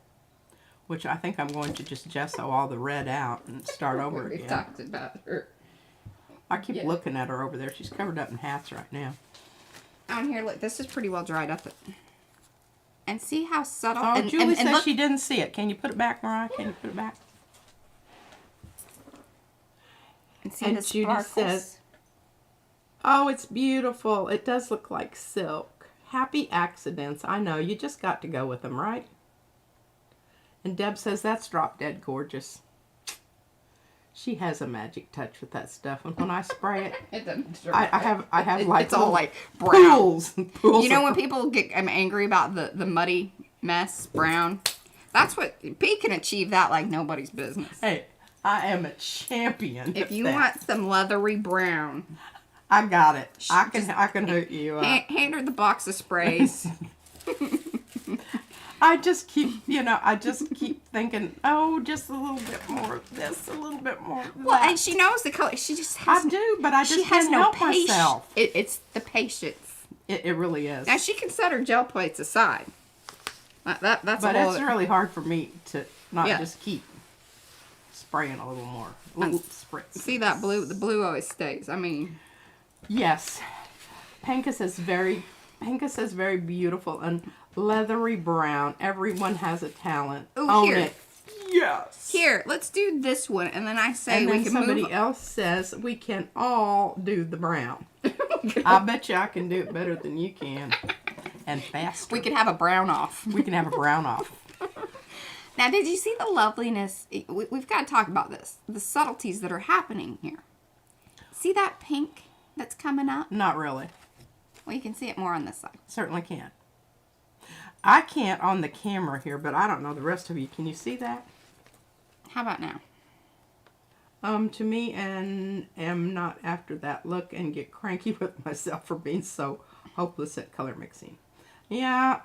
which I think I'm going to just gesso all the red out and start over We've again. talked about her. I keep looking at her over there. She's covered up in hats right now. On here, look, this is pretty well dried up. And see how subtle. Oh, and, Julie says look, she didn't see it. Can you put it back, Mariah? Can you put it back? and see And the Judy sparkles. says, oh, it's beautiful. It does look like silk. Happy accidents. I know. You just got to go with them, right? And Deb says, that's drop dead gorgeous. She has a magic touch with that stuff. And when I spray it, It doesn't I have like it's all little like brown. pools You know of- when people get angry about the muddy mess brown? That's what P can achieve that like nobody's business. Hey, I am a champion. If at you that. want some leathery brown, I got it. I can hook you up. hand her the box of sprays. I just keep thinking, oh, just a little bit more of this, a little bit more of that. Well, and she knows the color. She just has I do, but I just she has can't no help patience. myself. It's the patience. It really is. Now she can set her gel plates aside. That's But a whole it's really hard for me to not Yeah. just keep spraying a little more. Little spritz. see that blue. The blue always stays. I mean, Yes. Panka says very beautiful and leathery brown. Everyone has a talent. Ooh, Own here. it. Yes. here, let's do this one, and then I say And we then can somebody move. else says we can all do the brown. I bet you I can do it better than you can. And faster. We could have a brown off. We can have a brown off. Now, did you see the loveliness? We've got to talk about this. The subtleties that are happening here. See that pink that's coming up? Not really. Well, you can see it more on this side. Certainly can't. I can't on the camera here, but I don't know the rest of you. Can you see that? How about now? To me, and am not after that look and get cranky with myself for being so hopeless at color mixing. Yeah,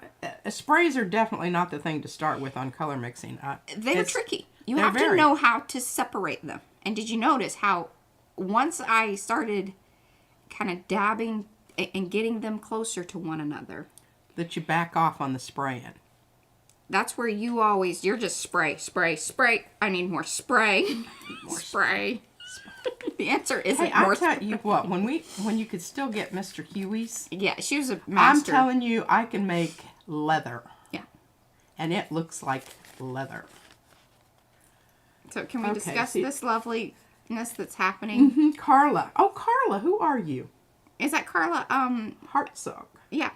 sprays are definitely not the thing to start with on color mixing. They're tricky. You they're have to very- know how to separate them. And did you notice how once I started kind of dabbing and getting them closer to one another, that you back off on the spraying. that's where you're just spray, spray, spray. I need more spray. Spray. The answer isn't Hey, more I tell you what, when you could still get Mr. Huey's, Yeah, she was a I'm master. telling you, I can make leather. Yeah. And it looks like leather. So can we Okay, discuss see- this loveliness that's happening? Carla. Oh, Carla, who are you? Is that Carla? Heartsock. Yeah.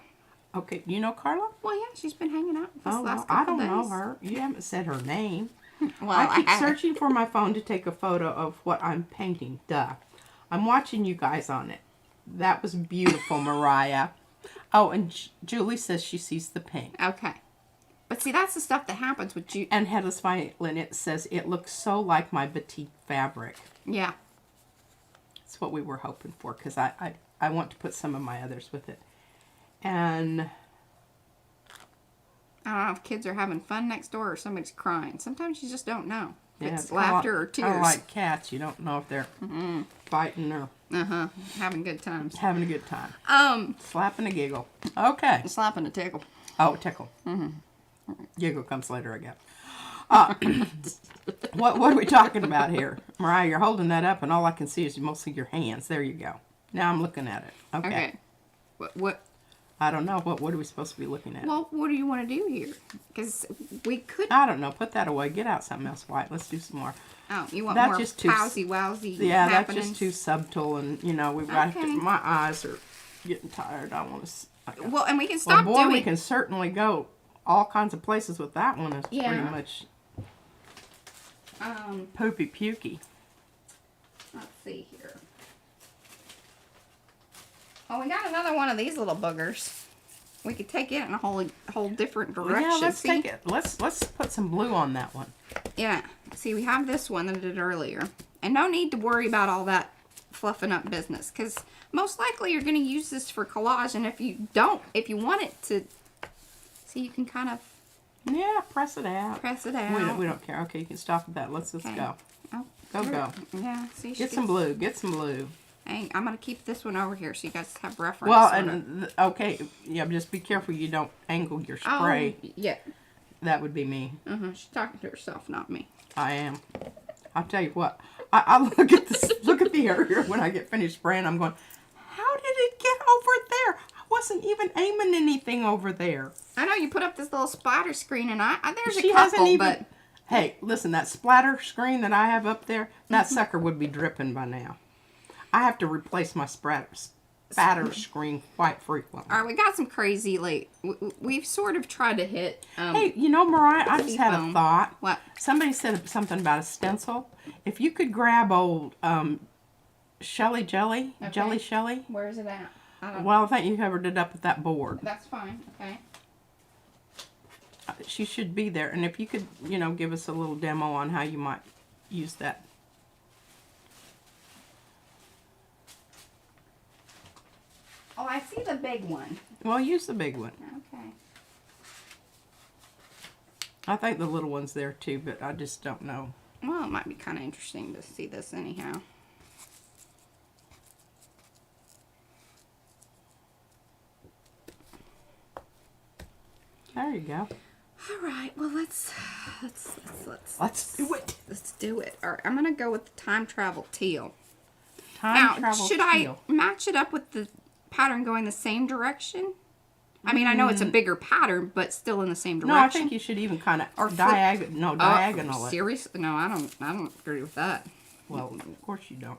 Okay, you know Carla? Well, yeah, she's been hanging out this Oh, well, last I couple don't know days. her. You haven't said her name. Well, I keep haven't. searching for my phone to take a photo of what I'm painting. Duh. I'm watching you guys on it. That was beautiful, Mariah. Oh, and Julie says she sees the pink. Okay. But see, that's the stuff that happens with you. And Headless Violet says it looks so like my batik fabric. Yeah. That's what we were hoping for, because I want to put some of my others with it. And I don't know if kids are having fun next door or somebody's crying. Sometimes you just don't know. If yeah, it's laughter or tears. Kind of like cats. You don't know if they're fighting or Having good times. having a good time. Slapping a giggle. Okay. Slapping a tickle. Oh, tickle. Giggle comes later, I guess. What are we talking about here? Mariah, you're holding that up, and all I can see is mostly your hands. There you go. Now I'm looking at it. Okay. Okay. What? I don't know. What are we supposed to be looking at? Well, what do you want to do here? Because we could. I don't know. Put that away. Get out something else, White. Let's do some more. Oh, you want That's more just too, powsy-wowsy yeah, happenings? that's just too subtle, and you know we've got Okay. my eyes are getting tired. I want to. Well, and we can stop Well, boy, doing. we can certainly go all kinds of places with that one. It's Yeah. pretty much poopy pukey. Let's see here. Oh, we got another one of these little boogers. We could take it in a whole different direction. Yeah, let's see? take it. Let's put some blue on that one. Yeah. See, we have this one that I did earlier. And no need to worry about all that fluffing up business. Because most likely you're going to use this for collage. And if you don't, if you want it to... See, you can kind of... Yeah, press it out. Press it out. We don't care. Okay, you can stop at that. Let's just Okay. go. Oh, Go. Yeah, see, Get some blue. Get some blue. Hey, I'm going to keep this one over here so you guys have reference. Well, sort of. and okay, yeah, just be careful you don't angle your spray. Oh, yeah. That would be me. She's talking to herself, not me. I am. I'll tell you what. I look at this. Look at the area when I get finished spraying. I'm going. How did it get over there? I wasn't even aiming anything over there. I know you put up this little splatter screen, and there's She a couple, hasn't even. but Hey, listen, that splatter screen that I have up there, that sucker would be dripping by now. I have to replace my spatter screen quite frequently. all right, we got some crazy like we've sort of tried to hit. Hey, you know, Mariah, I just had a Seafoam. thought. What? Somebody said something about a stencil. If you could grab old Jelly, Okay. Shelly. Where is it at? I don't. Well, I think you covered it up with that board. That's fine. Okay. She should be there. And if you could, you know, give us a little demo on how you might use that. Oh, I see the big one. Well, use the big one. Okay. I think the little one's there too, but I just don't know. Well, it might be kind of interesting to see this anyhow. There you go. All right. Well, let's do it. Let's do it. All right. I'm gonna go with the time travel teal. Time Now, travel should teal. I match it up with the pattern going the same direction? I mean, I know it's a bigger pattern, but still in the same direction. No, I think you should even kind of Or flip- diagonal it. Seriously? No, I don't agree with that. Well, of course you don't.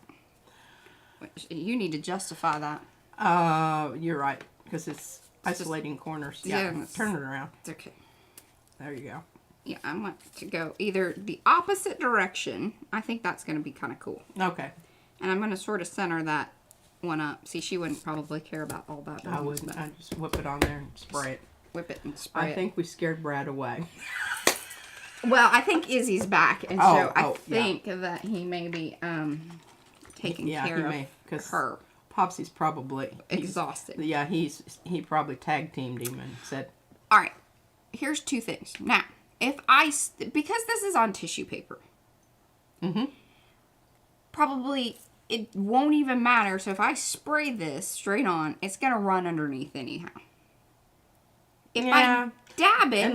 You need to justify that. You're right, because it's isolating corners. yeah, Yeah, it's- turn it around. It's okay. There you go. Yeah, I want to go either the opposite direction. I think that's going to be kind of cool. Okay. And I'm going to sort of center that one up. See, she wouldn't probably care about all that. I wouldn't. but I just whip it on there and spray it. whip it and spray I it. think we scared Brad away. Well, I think Izzy's back, and Oh, so I yeah. think that he may be taking care of because her. Popsy's probably Exhausted. Yeah, he probably tag teamed him and said, All right, here's two things. Now, because this is on tissue paper, probably it won't even matter. So if I spray this straight on, it's gonna run underneath anyhow. If Yeah. I dab it,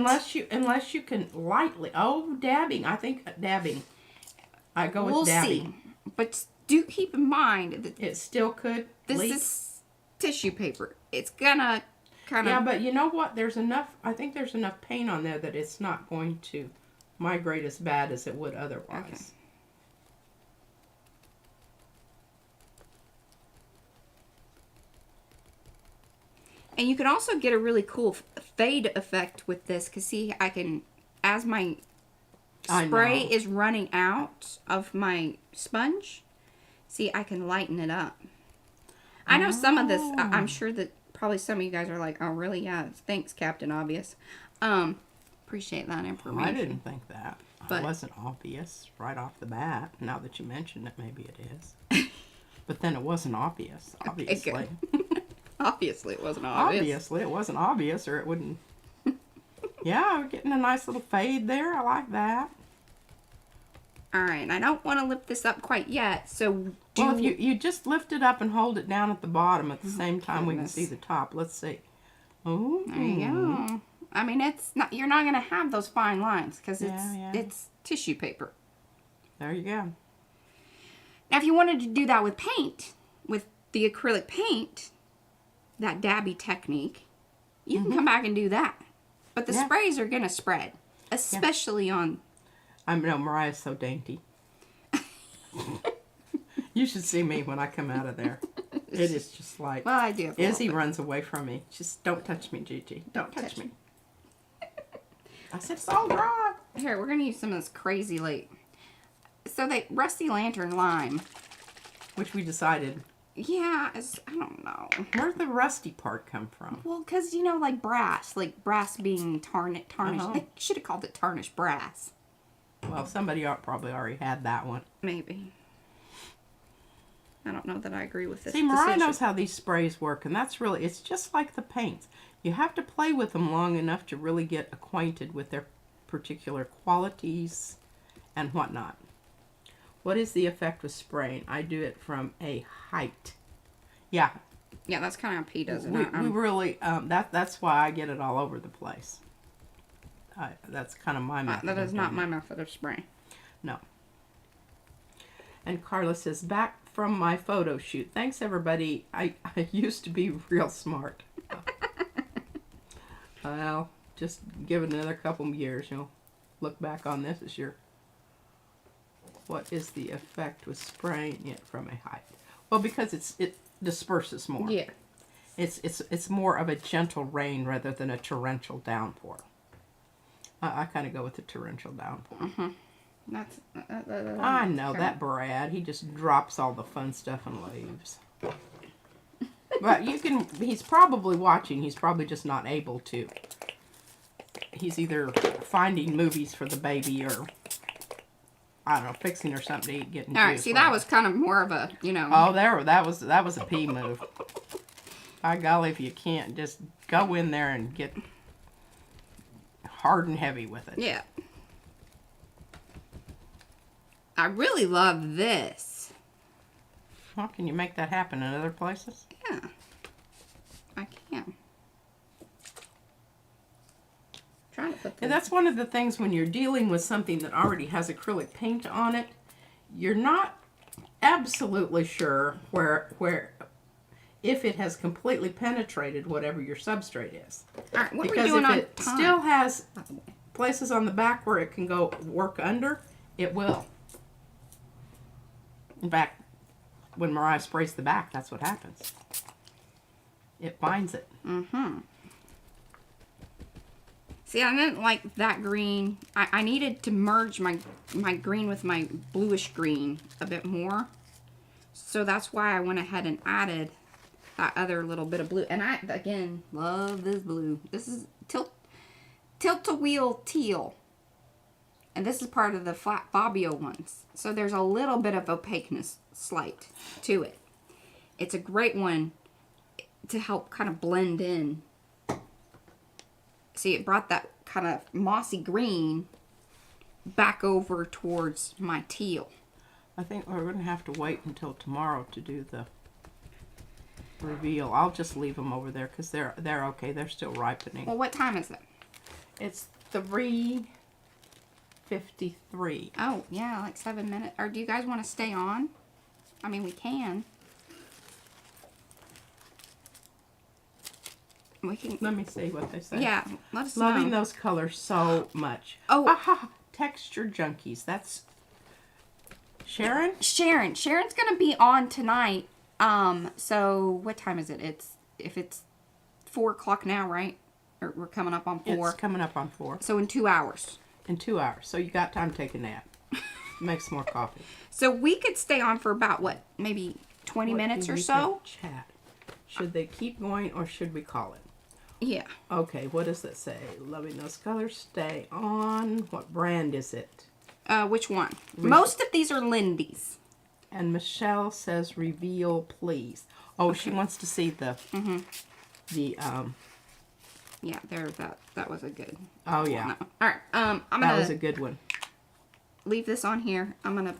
unless you can lightly. Oh, dabbing. I think dabbing. I go with we'll dabbing. see. But do keep in mind that It still could this leak. is tissue paper. It's gonna kind of. Yeah, but you know what? I think there's enough paint on there that it's not going to migrate as bad as it would otherwise. Okay. And you can also get a really cool fade effect with this, because see, I can, as my I spray know. is running out of my sponge, see, I can lighten it up. I know some of this, I'm sure that probably some of you guys are like, oh, really? Yeah, thanks, Captain Obvious. Appreciate that information. I didn't think that. But- It wasn't obvious right off the bat. Now that you mention it, maybe it is. But then it wasn't obvious, obviously. Obviously, it wasn't obvious. Obviously, it wasn't obvious, or it wouldn't. Yeah, we're getting a nice little fade there. I like that. All right, and I don't want to lift this up quite yet, so Well, if you just lift it up and hold it down at the bottom at the same time, we can goodness. see the top. Let's see. Oh, There you go. I mean, it's not. You're not gonna have those fine lines because Yeah. it's tissue paper. There you go. Now, if you wanted to do that with paint, with the acrylic paint, that dabby technique, you can come back and do that. But the sprays are gonna spread, especially on. I know Mariah's so dainty. You should see me when I come out of there. It is just like. Well, I do. Izzy runs away from me. Just don't touch me, Gigi. Don't touch me. I said it's all dry. Here, we're gonna use some of this crazy So they Rusty Lantern Lime. Which we decided. Yeah, I don't know. Where'd the rusty part come from? Well, because, like brass being tarnished. Uh-huh. They should have called it tarnished brass. Well, somebody probably already had that one. Maybe. I don't know that I agree with this. See, Mariah decision. knows how these sprays work, and it's just like the paints. You have to play with them long enough to really get acquainted with their particular qualities and whatnot. What is the effect with spraying? I do it from a height. Yeah. Yeah, that's kind of how P does it. We really, that's why I get it all over the place. That's kind of my method. That is not my method of spraying. No. And Carla says, back from my photo shoot. Thanks, everybody. I used to be real smart. Well, just give it another couple of years. You'll look back on this as your... What is the effect with spraying it from a height? Well, because it disperses more. Yeah. It's more of a gentle rain rather than a torrential downpour. I kind of go with the torrential downpour. Mm-hmm. That's. I know that Brad. He just drops all the fun stuff and leaves. But he's probably watching. He's probably just not able to. He's either finding movies for the baby or, I don't know, fixing her something to eat, getting All right, juice, see, whatever. that was kind of more of a, Oh, that was a P move. By golly, if you can't, just go in there and get hard and heavy with it. Yeah. I really love this. Well, can you make that happen in other places? Yeah. I can. Trying to put And that's one of the things when you're dealing with something that already has acrylic paint on it, you're not absolutely sure where if it has completely penetrated whatever your substrate is. All right, what are we Because doing if on it time? still has places on the back where it can go work under, it will. In fact, when Mariah sprays the back, that's what happens. It binds it. Mm-hmm. See, I didn't like that green. I needed to merge my green with my bluish green a bit more. So that's why I went ahead and added that other little bit of blue. And I, again, love this blue. This is tilt-a-wheel teal. And this is part of the flat Fabio ones. So there's a little bit of opaqueness slight to it. It's a great one to help kind of blend in. See, it brought that kind of mossy green back over towards my teal. I think we're going to have to wait until tomorrow to do the reveal. I'll just leave them over there because they're okay. They're still ripening. Well, what time is it? It's 3:53. Oh, yeah, like 7 minutes. Or do you guys want to stay on? I mean, we can. We can. Let me see what they say. Yeah, let us Loving know. those colors so much. Oh. Aha! Texture junkies. That's Sharon? Sharon's gonna be on tonight. So what time is it? If it's 4 o'clock now, right? Or we're coming up on 4. It's coming up on 4. So in 2 hours. In 2 hours. So you got time to take a nap. Make some more coffee. So we could stay on for about what? Maybe 20 minutes or so? Chat. Should they keep going or should we call it? Yeah. Okay, what does it say? Loving those colors. Stay on. What brand is it? Which one? Most of these are Lindy's. And Michelle says, reveal, please. Oh, okay. She wants to see the, Yeah, that was a good. Oh, yeah. One. All right, I'm gonna. That was a good one. Leave this on here. I'm gonna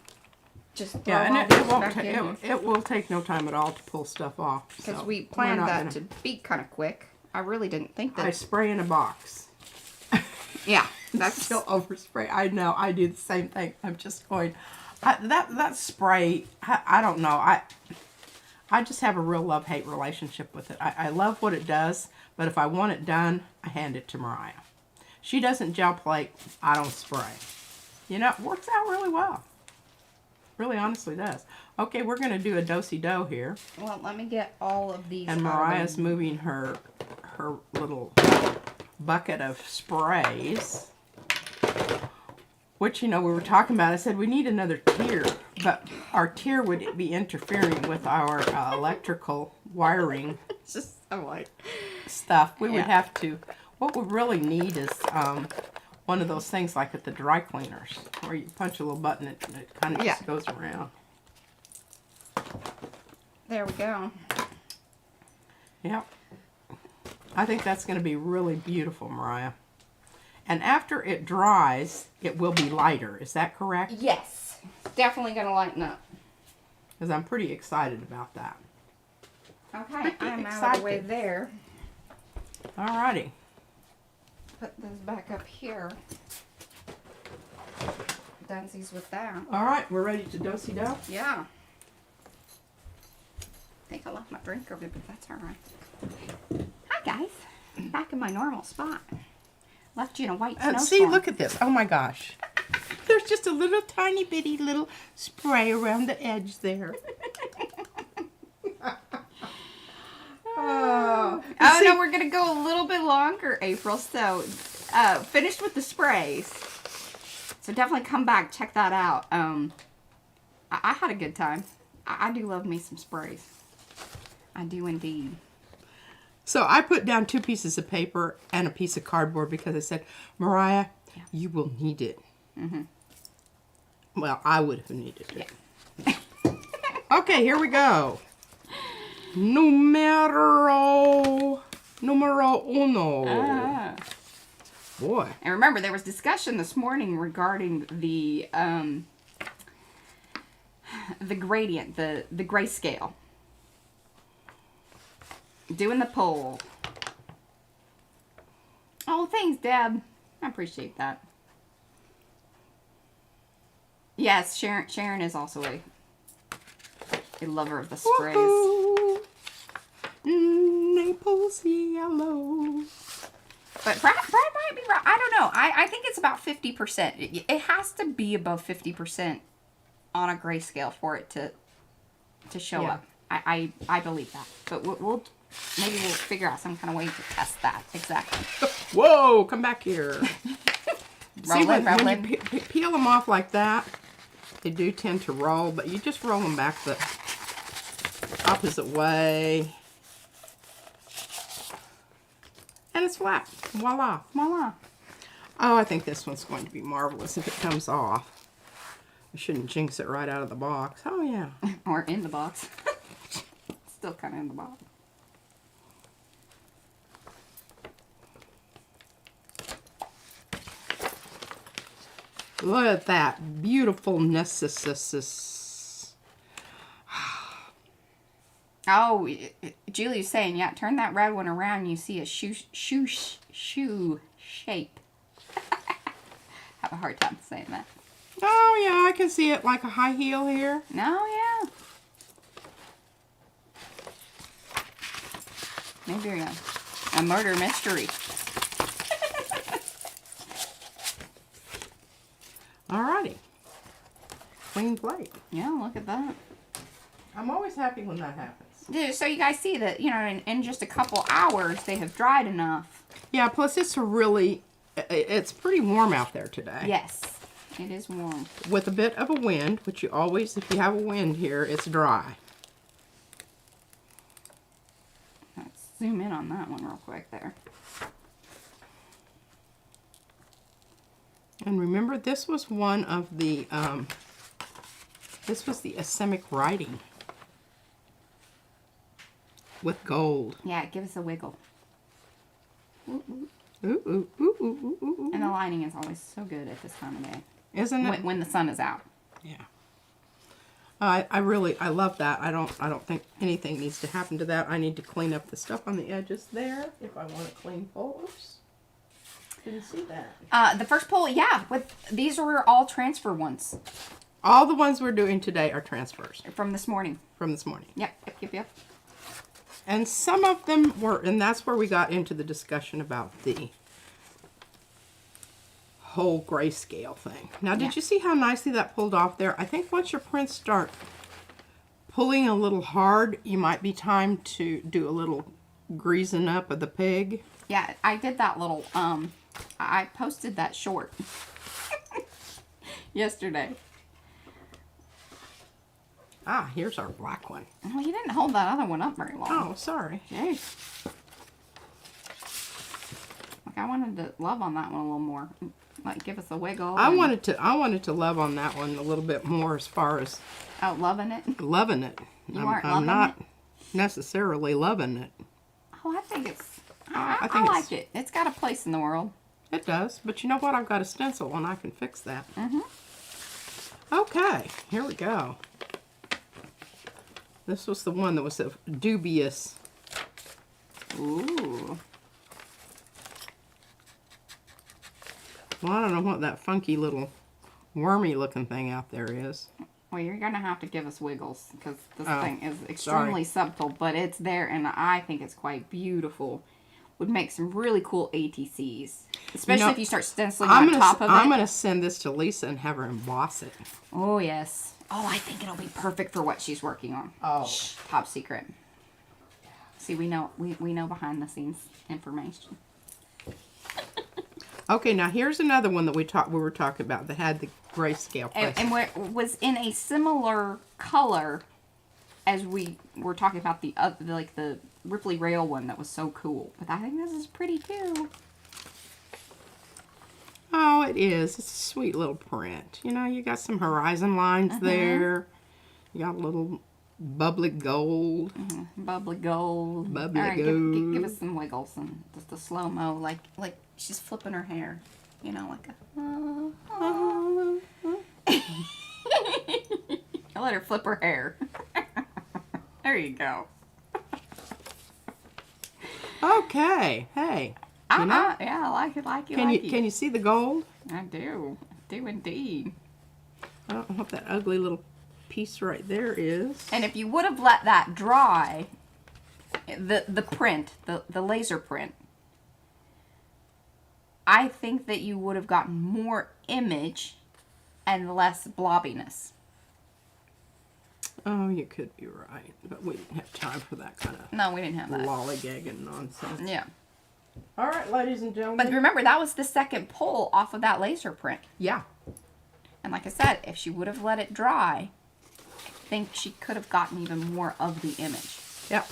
just throw and all it this won't back in. it will take no time at all to pull stuff off. Because so we planned we're not that to be kind of quick. I really didn't think that. I spray in a box. Yeah, that's Still overspray. I know. I do the same thing. I'm just going. That spray. I don't know. I just have a real love-hate relationship with it. I love what it does, but if I want it done, I hand it to Mariah. She doesn't gel plate. I don't spray. You know, it works out really well. Really honestly does. Okay, we're going to do a do-si-do here. Well, let me get all of these. And Mariah's moving her little bucket of sprays. Which, you know, we were talking about. I said we need another tier. But our tier would be interfering with our electrical wiring It's just so like stuff. We would have to. What we really need is one of those things like at the dry cleaners, where you punch a little button and it kind of just goes around. There we go. Yep. I think that's going to be really beautiful, Mariah. And after it dries, it will be lighter. Is that correct? Yes. Definitely going to lighten up. Because I'm pretty excited about that. Okay, I'm out of the way there. Alrighty. Put this back up here. Dunsies with that. Alright, we're ready to do-si-do? Yeah. I think I left my drink over there, but that's alright. Hi guys. Back in my normal spot. Left you in a white snowstorm. See, look at this. Oh my gosh. There's just a little tiny bitty little spray around the edge there. Oh See- no, we're gonna go a little bit longer, April. So, finished with the sprays. So definitely come back, check that out. I had a good time. I do love me some sprays. I do indeed. So I put down 2 pieces of paper and a piece of cardboard because I said, Mariah, you will need it. Mm-hmm. Well, I would have needed it. Yeah. Okay, here we go. Numero uno. Boy. And remember, there was discussion this morning regarding the gradient, the grayscale. Doing the poll. Oh, thanks, Deb. I appreciate that. Yes, Sharon is also a lover of the sprays. Woohoo! Naples yellow. But Brad might be right. I don't know. I think it's about 50%. It has to be above 50% on a grayscale for it to show up. I believe that. But we'll maybe we'll figure out some kind of way to test that. Exactly. Whoa, come back here. See, when rolling. you peel them off like that, they do tend to roll, but you just roll them back the opposite way. And it's flat. Voila. Voila. Oh, I think this one's going to be marvelous if it comes off. I shouldn't jinx it right out of the box. Oh, yeah. Or in the box. Still kind of in the box. Look at that beautifulness. Oh, Julie's saying, yeah, turn that red one around. You see a shoe shape. Have a hard time saying that. Oh, yeah, I can see it like a high heel here. No, yeah. Maybe a murder mystery. Alrighty. Clean plate. Yeah, look at that. I'm always happy when that happens. So you guys see that, in just a couple hours, they have dried enough. Yeah, plus it's it's pretty warm out there today. Yes, it is warm. With a bit of a wind, which you always, if you have a wind here, it's dry. Let's zoom in on that one real quick there. And remember, this was one of the, this was the Asemic writing with gold. Yeah, give us a wiggle. Ooh, ooh, ooh, ooh, ooh, ooh. And the lighting is always so good at this time of day. Isn't it? When the sun is out. Yeah. I love that. I don't think anything needs to happen to that. I need to clean up the stuff on the edges there if I want to clean pulls. Didn't see that. The first pull, yeah. These were all transfer ones. All the ones we're doing today are transfers. From this morning. From this morning. Yep. And some of them were, and that's where we got into the discussion about the whole grayscale thing. Now, did you see how nicely that pulled off there? I think once your prints start pulling a little hard, you might be time to do a little greasing up of the pig. Yeah, I did that little, I posted that short yesterday. Ah, here's our black one. Well, you didn't hold that other one up very long. Oh, sorry. Jeez. Like, I wanted to love on that one a little more. Like, give us a wiggle. I wanted to love on that one a little bit more as far as loving it. loving it. I'm not necessarily loving it. Oh, I think it's. I like it. It's got a place in the world. It does, but you know what? I've got a stencil and I can fix that. Mm-hmm. Okay, here we go. This was the one that was a dubious. Ooh. Well, I don't know what that funky little wormy looking thing out there is. Well, you're going to have to give us wiggles because this Oh, thing is extremely subtle, but it's there and I think it's quite beautiful. Would make some really cool ATCs, especially if you start stenciling on top of it. I'm going to send this to Lisa and have her emboss it. Oh, yes. Oh, I think it'll be perfect for what she's working on. Oh. Shh, top secret. See, we know behind the scenes information. Okay, now here's another one that we were talking about that had the grayscale place. And was in a similar color as we were talking about the Ripley Rail one that was so cool. But I think this is pretty too. Oh, it is. It's a sweet little print. You know, you got some horizon lines there. You got a little bubbly gold. Bubbly gold. Bubbly All right, gold. give us some wiggles and just a slow-mo, like she's flipping her hair. You know, like a... I let her flip her hair. There you go. Okay. Hey. You know? Yeah, I like it. Can you see the gold? I do. I do indeed. I don't know what that ugly little piece right there is. And if you would have let that dry, the print, the laser print, I think that you would have gotten more image and less blobbiness. Oh, you could be right, but we didn't have time for that kind of No, we didn't have that. lollygagging nonsense. Yeah. All right, ladies and gentlemen. But remember, that was the second pull off of that laser print. Yeah. And like I said, if she would have let it dry, I think she could have gotten even more of the image. Yep.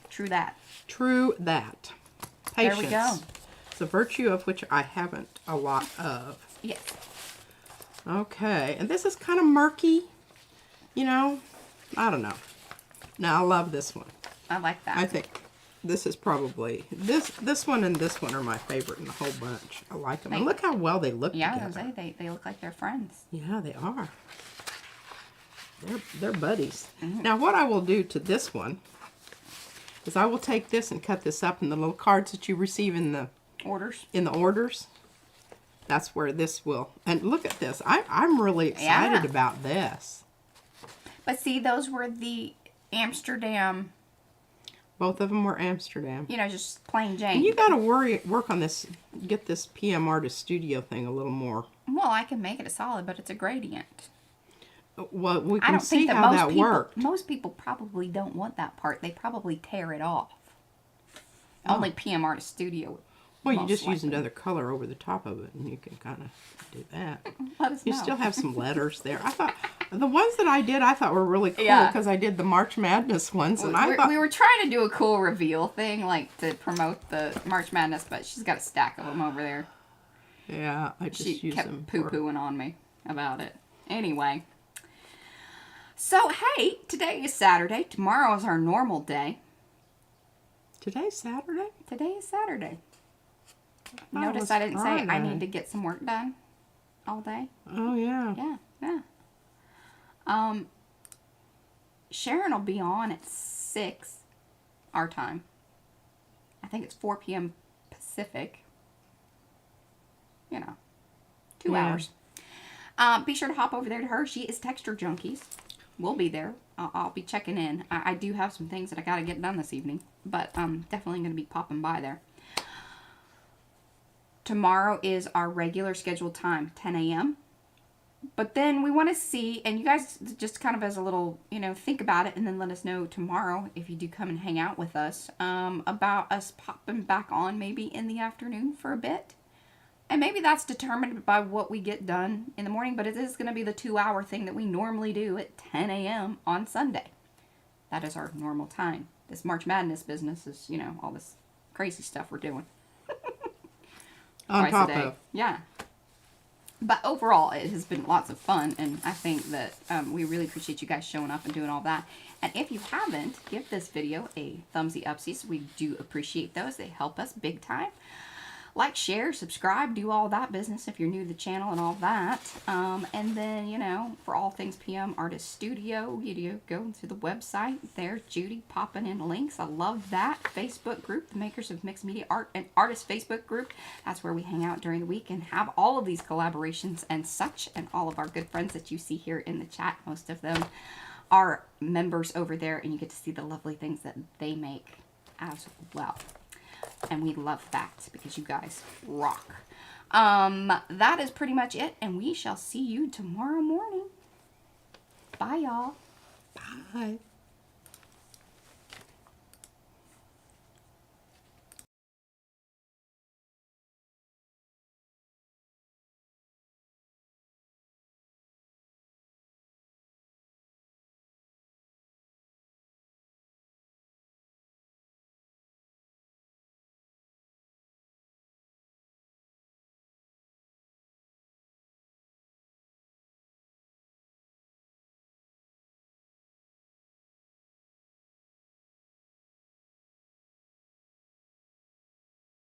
True that. True that. Patience. There we go. It's a virtue of which I haven't a lot of. Yes. Okay, and this is kind of murky. You know, I don't know. Now, I love this one. I like that. I think this is probably, this one and this one are my favorite in the whole bunch. I like them. And look how well they look together. Yeah, they look like they're friends. Yeah, they are. They're buddies. Now, what I will do to this one is I will take this and cut this up in the little cards that you receive in the orders. That's where this will. And look at this. I'm really excited about this. But see, those were the Amsterdam. Both of them were Amsterdam. You know, just plain Jane. And you got to work on this. Get this PM Artist Studio thing a little more. Well, I can make it a solid, but it's a gradient. Well, we I can don't see think that how most that people, worked. most people probably don't want that part. They probably tear it off. Only PM Artist Studio. Well, you most just use likely. another color over the top of it, and you can kind of do that. Let us You know. still have some letters there. I thought the ones that I did, were really cool Yeah. because I did the March Madness ones, and We were trying to do a cool reveal thing, like to promote the March Madness, but she's got a stack of them over there. yeah, I just She use kept them. poo-pooing on me about it. Anyway. So, hey, today is Saturday. Tomorrow is our normal day. Today's Saturday. Today is Saturday. Oh, Notice it's I didn't say I Friday. need to get some work done all day. Oh yeah. Yeah. Sharon will be on at 6 our time. I think it's 4 p.m. Pacific. you know, 2 Yeah. hours. Be sure to hop over there to her. She is Texture Junkies. We'll be there. I'll be checking in. I do have some things that I got to get done this evening, but I'm definitely going to be popping by there. Tomorrow is our regular scheduled time, 10 a.m. But then we want to see, and you guys just kind of as a little, you know, think about it and then let us know tomorrow if you do come and hang out with us, about us popping back on maybe in the afternoon for a bit. And maybe that's determined by what we get done in the morning, but it is going to be the 2-hour thing that we normally do at 10 a.m. on Sunday. That is our normal time. This March Madness business is, you know, all this crazy stuff we're doing. On Twice top a day. of. Yeah. But overall, it has been lots of fun, and I think that we really appreciate you guys showing up and doing all that. And if you haven't, give this video a thumbsy upsies. We do appreciate those. They help us big time. Like, share, subscribe, do all that business if you're new to the channel and all that. And then, you know, for all things PM Artist Studio, you go to the website. There's Judy popping in links. I love that. Facebook group, the Makers of Mixed Media Art and Artists Facebook group. That's where we hang out during the week and have all of these collaborations and such. And all of our good friends that you see here in the chat, most of them are members over there. And you get to see the lovely things that they make as well. And we love that because you guys rock. That is pretty much it. And we shall see you tomorrow morning. Bye, y'all. Bye.